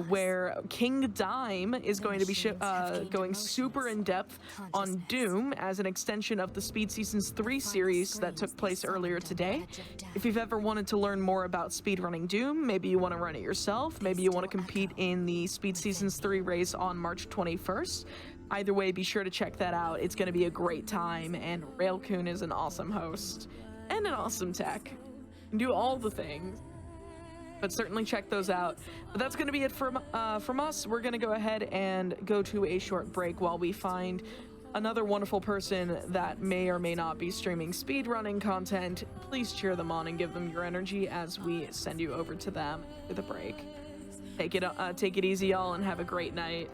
where King Dime is going to be going super in depth on Doom as an extension of the Speed Seasons 3 series that took place earlier today. If you've ever wanted to learn more about speedrunning Doom, maybe you want to run it yourself, maybe you want to compete in the Speed Seasons 3 race on March 21st. Either way, be sure to check that out. It's going to be a great time, and Railcoon is an awesome host and an awesome tech. And do all the things. But certainly check those out. But that's going to be it from us. We're going to go ahead and go to a short break while we find another wonderful person that may or may not be streaming speedrunning content. Please cheer them on and give them your energy as we send you over to them for the break. Take it easy, y'all, and have a great night.